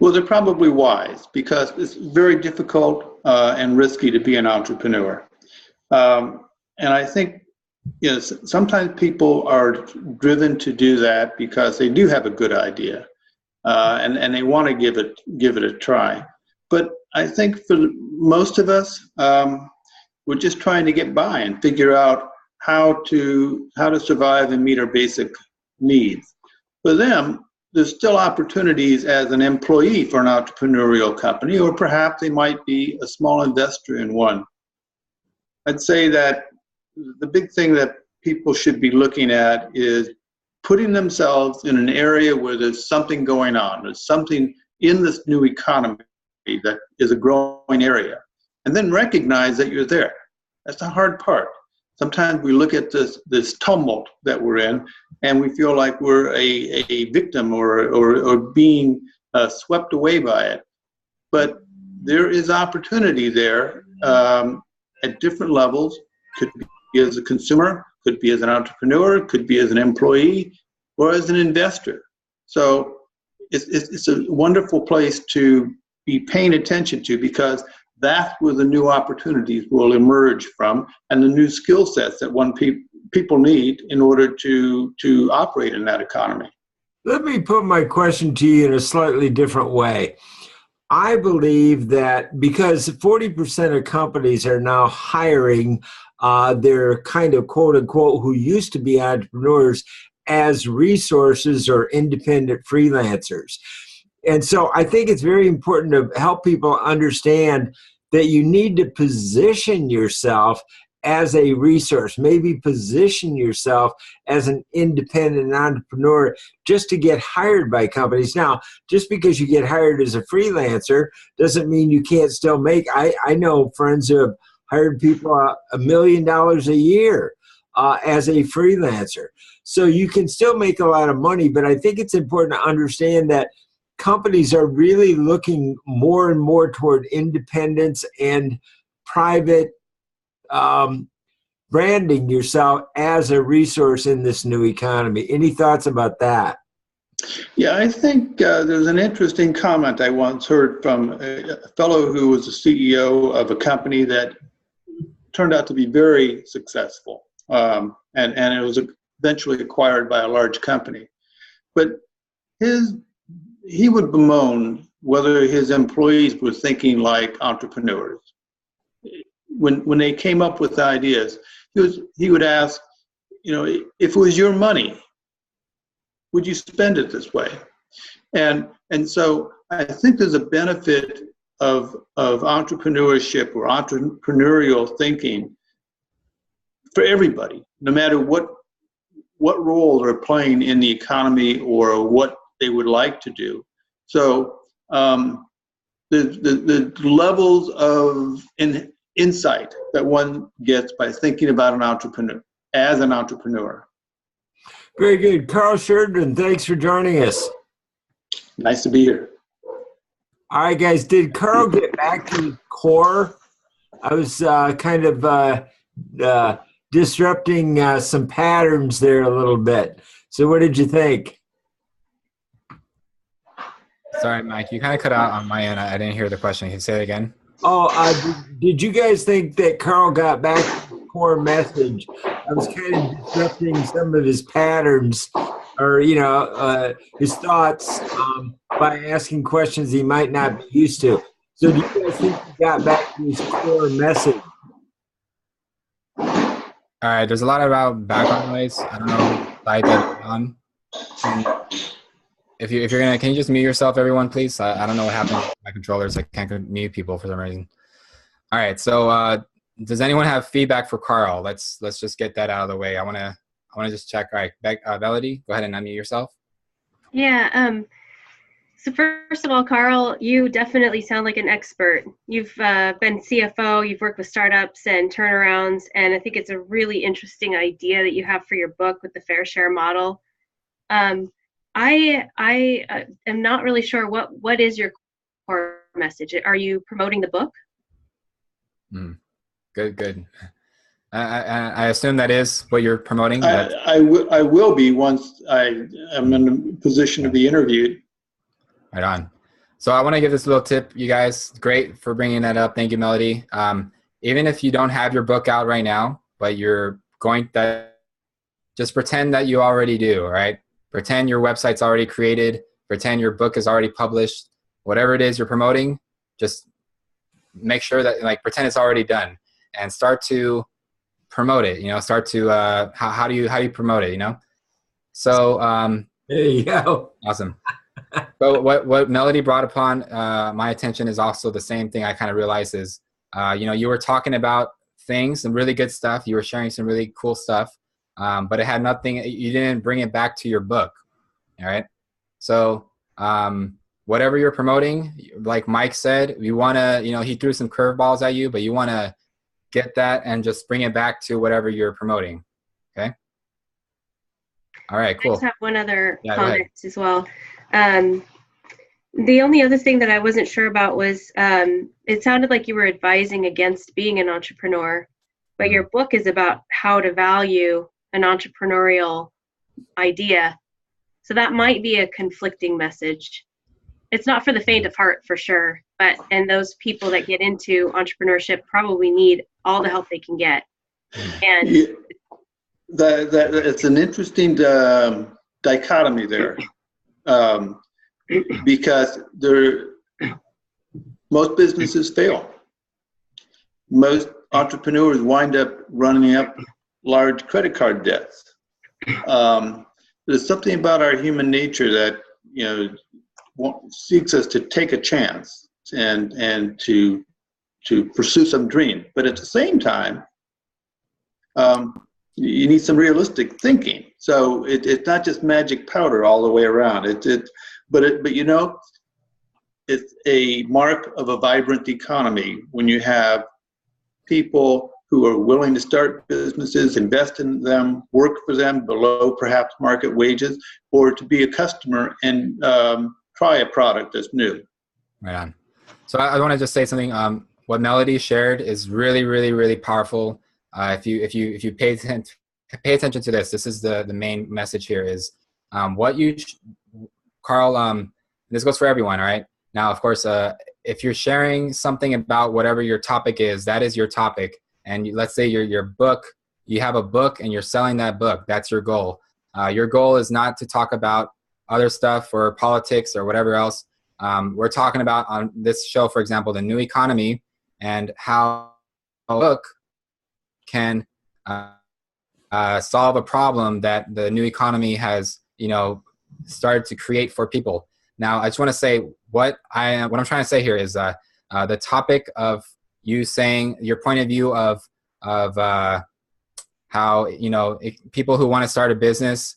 Well, they're probably wise, because it's very difficult and risky to be an entrepreneur. And I think sometimes people are driven to do that because they do have a good idea. And they want to give it a try. But I think for most of us, we're just trying to get by and figure out how to survive and meet our basic needs. For them, there's still opportunities as an employee for an entrepreneurial company, or perhaps they might be a small investor in one. I'd say that the big thing that people should be looking at is putting themselves in an area where there's something going on. There's something in this new economy that is a growing area. And then recognize that you're there. That's the hard part. Sometimes we look at this tumult that we're in, and we feel like we're a victim or being swept away by it. But there is opportunity there at different levels. Could be as a consumer, could be as an entrepreneur, could be as an employee, or as an investor. So it's a wonderful place to be paying attention to, because that's where the new opportunities will emerge from, and the new skill sets that people need in order to operate in that economy. Let me put my question to you in a slightly different way. I believe that because 40% of companies are now hiring their kind of quote unquote who used to be entrepreneurs as resources or independent freelancers. And so I think it's very important to help people understand that you need to position yourself as a resource, maybe position yourself as an independent entrepreneur just to get hired by companies. Now, just because you get hired as a freelancer doesn't mean you can't still make. I know friends who have hired people $1 million a year as a freelancer. So you can still make a lot of money, but I think it's important to understand that companies are really looking more and more toward independence and private branding yourself as a resource in this new economy. Any thoughts about that? Yeah, I think there's an interesting comment I once heard from a fellow who was the CEO of a company that turned out to be very successful, and it was eventually acquired by a large company. But he would bemoan whether his employees were thinking like entrepreneurs. When they came up with ideas, he would ask, if it was your money, would you spend it this way? And so I think there's a benefit of entrepreneurship or entrepreneurial thinking for everybody, no matter what what role they're playing in the economy or what they would like to do. So the levels of insight that one gets by thinking about an entrepreneur as an entrepreneur. Very good. Carl Sheridan, thanks for joining us. Nice to be here. All right, guys, did Carl get back to the core? I was kind of disrupting some patterns there a little bit. So what did you think? Sorry, Mike, you kind of cut out on my end. I didn't hear the question. Can you say it again? Oh, did you guys think that Carl got back to the core message? I was kind of disrupting some of his patterns or, his thoughts by asking questions he might not be used to. So do you guys think he got back to his core message? All right, there's a lot about background noise. I don't know what side that you're on. If you're gonna, can you just mute yourself, everyone, please? I don't know what happened with my controllers. I can't mute people for some reason. All right, so does anyone have feedback for Carl? Let's just get that out of the way. I wanna just check. All right, Melody, go ahead and unmute yourself. Yeah. So first of all, Carl, you definitely sound like an expert. You've been CFO, you've worked with startups and turnarounds, and I think it's a really interesting idea that you have for your book with the fair share model. I am not really sure what is your core message. Are you promoting the book? Good. I assume that is what you're promoting. I will be once I am in a position to be interviewed. Right on. So I want to give this little tip, you guys. Great for bringing that up. Thank you, Melody. Even if you don't have your book out right now, but you're going to, just pretend that you already do, all right? Pretend your website's already created. Pretend your book is already published. Whatever it is you're promoting, just make sure that, pretend it's already done and start to promote it. Start to, how do you promote it, So there you go. Awesome. So what Melody brought upon my attention is also the same thing I kind of realized is, you were talking about things, some really good stuff. You were sharing some really cool stuff, but it had nothing, you didn't bring it back to your book. All right. So whatever you're promoting, like Mike said, you want to, he threw some curveballs at you, but you want to get that and just bring it back to whatever you're promoting. Okay. All right, cool. I just have one other comment as well. The only other thing that I wasn't sure about was it sounded like you were advising against being an entrepreneur, but your book is about how to value an entrepreneurial idea. So that might be a conflicting message. It's not for the faint of heart for sure, and those people that get into entrepreneurship probably need all the help they can get. And it's an interesting dichotomy there. Because most businesses fail. Most entrepreneurs wind up running up large credit card debts. There's something about our human nature that seeks us to take a chance and to pursue some dream. But at the same time, you need some realistic thinking. So it's not just magic powder all the way around. But it's a mark of a vibrant economy when you have people who are willing to start businesses, invest in them, work for them below perhaps market wages, or to be a customer and try a product that's new. Right on. So I want to just say something. What Melody shared is really, really, really powerful. If you pay attention to this is the main message here is Carl, this goes for everyone, all right? Now, of course, if you're sharing something about whatever your topic is, that is your topic. And let's say your book, you have a book and you're selling that book. That's your goal. Your goal is not to talk about other stuff or politics or whatever else. We're talking about on this show, for example, the new economy and how a book can solve a problem that the new economy has, started to create for people. Now, I just want to say what I'm trying to say here is the topic of you saying your point of view of how how, people who want to start a business,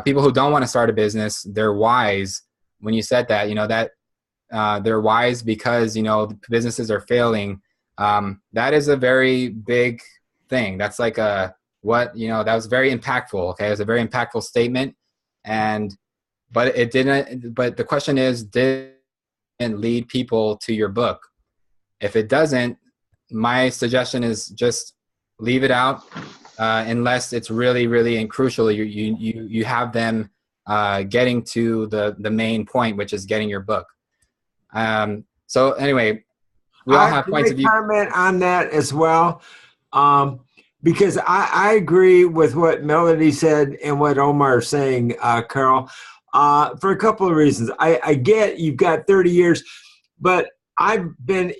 people who don't want to start a business, they're wise. When you said that, that they're wise because, the businesses are failing. That is a very big thing. That's like that was very impactful. Okay. It was a very impactful statement. But the question is, did it lead people to your book? If it doesn't, my suggestion is just leave it out, unless it's really, really and crucial. You have them getting to the main point, which is getting your book. So anyway, we all have points of view. Comment on that as well, because I agree with what Melody said and what Omar is saying, Carl, for a couple of reasons. I get you've got 30 years, but I've been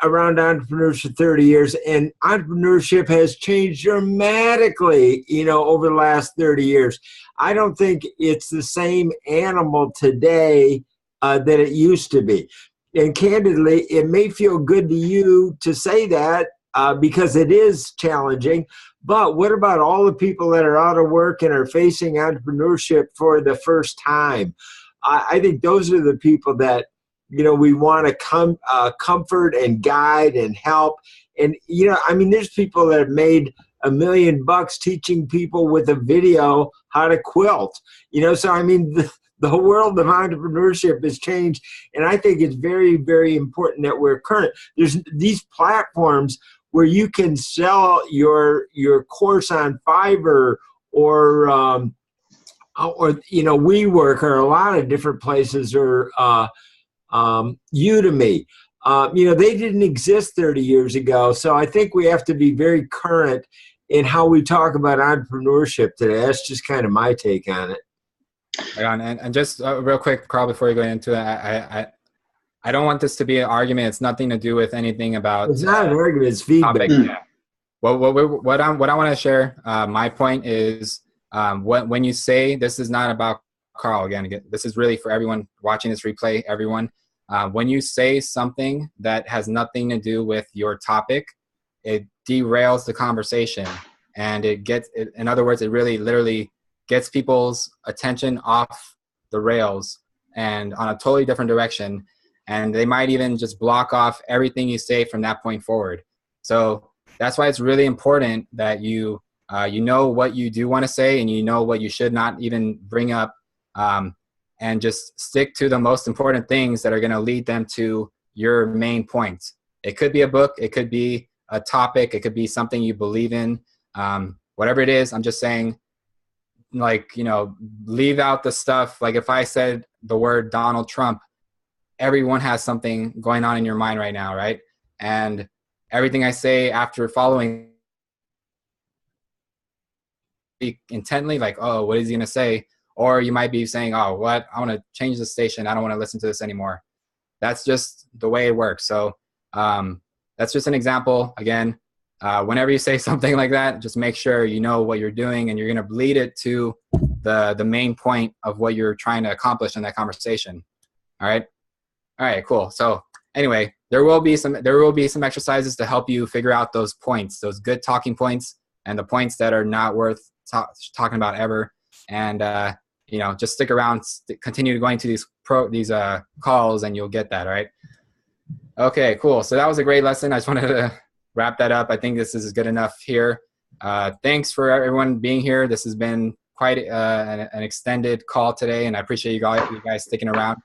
around entrepreneurs for 30 years, and entrepreneurship has changed dramatically, over the last 30 years. I don't think it's the same animal today that it used to be. And candidly, it may feel good to you to say that because it is challenging. But what about all the people that are out of work and are facing entrepreneurship for the first time? I think those are the people that, we want to comfort and guide and help. And, there's people that have made $1 million teaching people with a video how to quilt, so the world of entrepreneurship has changed. And I think it's very, very important that we're current. There's these platforms where you can sell your course on Fiverr or WeWork or a lot of different places, or Udemy. They didn't exist 30 years ago. So I think we have to be very current in how we talk about entrepreneurship today. That's just kind of my take on it. And just real quick, Carl, before you go into it, I don't want this to be an argument. It's nothing to do with anything about. It's not an argument. It's feedback. Yeah. Well, what I want to share, my point is, when you say this is not about Carl, again, this is really for everyone watching this replay, everyone. When you say something that has nothing to do with your topic, it derails the conversation, and in other words, it really literally gets people's attention off the rails and on a totally different direction. And they might even just block off everything you say from that point forward. So that's why it's really important that you know what you do want to say, and you know what you should not even bring up, and just stick to the most important things that are going to lead them to your main points. It could be a book. It could be a topic. It could be something you believe in. Whatever it is, I'm just saying, leave out the stuff. Like if I said the word Donald Trump, everyone has something going on in your mind right now, right? And everything I say after following intently, like, oh, what is he going to say? Or you might be saying, oh, what? I want to change the station. I don't want to listen to this anymore. That's just the way it works. So that's just an example. Again, whenever you say something like that, just make sure you know what you're doing, and you're going to lead it to the main point of what you're trying to accomplish in that conversation. All right, cool. So anyway, there will be some exercises to help you figure out those points, those good talking points, and the points that are not worth talking about ever. And just stick around, continue going to these calls, and you'll get that. All right. Okay, cool. So that was a great lesson. I just wanted to wrap that up. I think this is good enough here. Thanks for everyone being here. This has been quite an extended call today, and I appreciate you guys sticking around.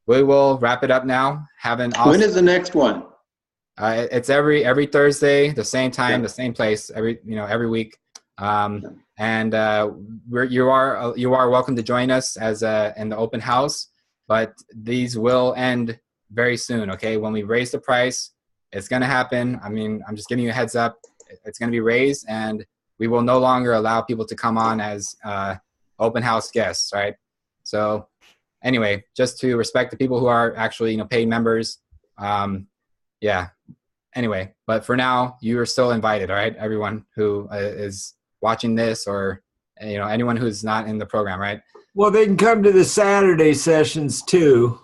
We will wrap it up now. Have an awesome. When is the next one? It's every Thursday, the same time, the same place, every week. And you are welcome to join us in the open house, but these will end very soon. Okay, when we raise the price, it's going to happen. I mean, I'm just giving you a heads up. It's going to be raised, and we will no longer allow people to come on as open house guests. Right. So anyway, just to respect the people who are actually paid members. Anyway, but for now, you are still invited. All right, everyone who is watching this, or anyone who's not in the program, right? Well, they can come to the Saturday sessions too.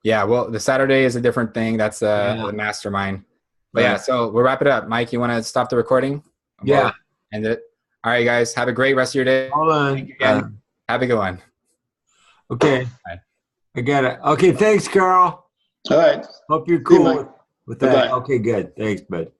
Yeah, well, the Saturday is a different thing. That's the mastermind. But yeah, so we'll wrap it up. Mike, you want to stop the recording? Yeah. End it. All right, guys. Have a great rest of your day. Hold on. Thank you again. Have a good one. Okay. Bye. I got it. Okay, thanks, Carl. All right. Hope you're See you, cool Mike. with that. Bye-bye. Okay, good. Thanks, bud.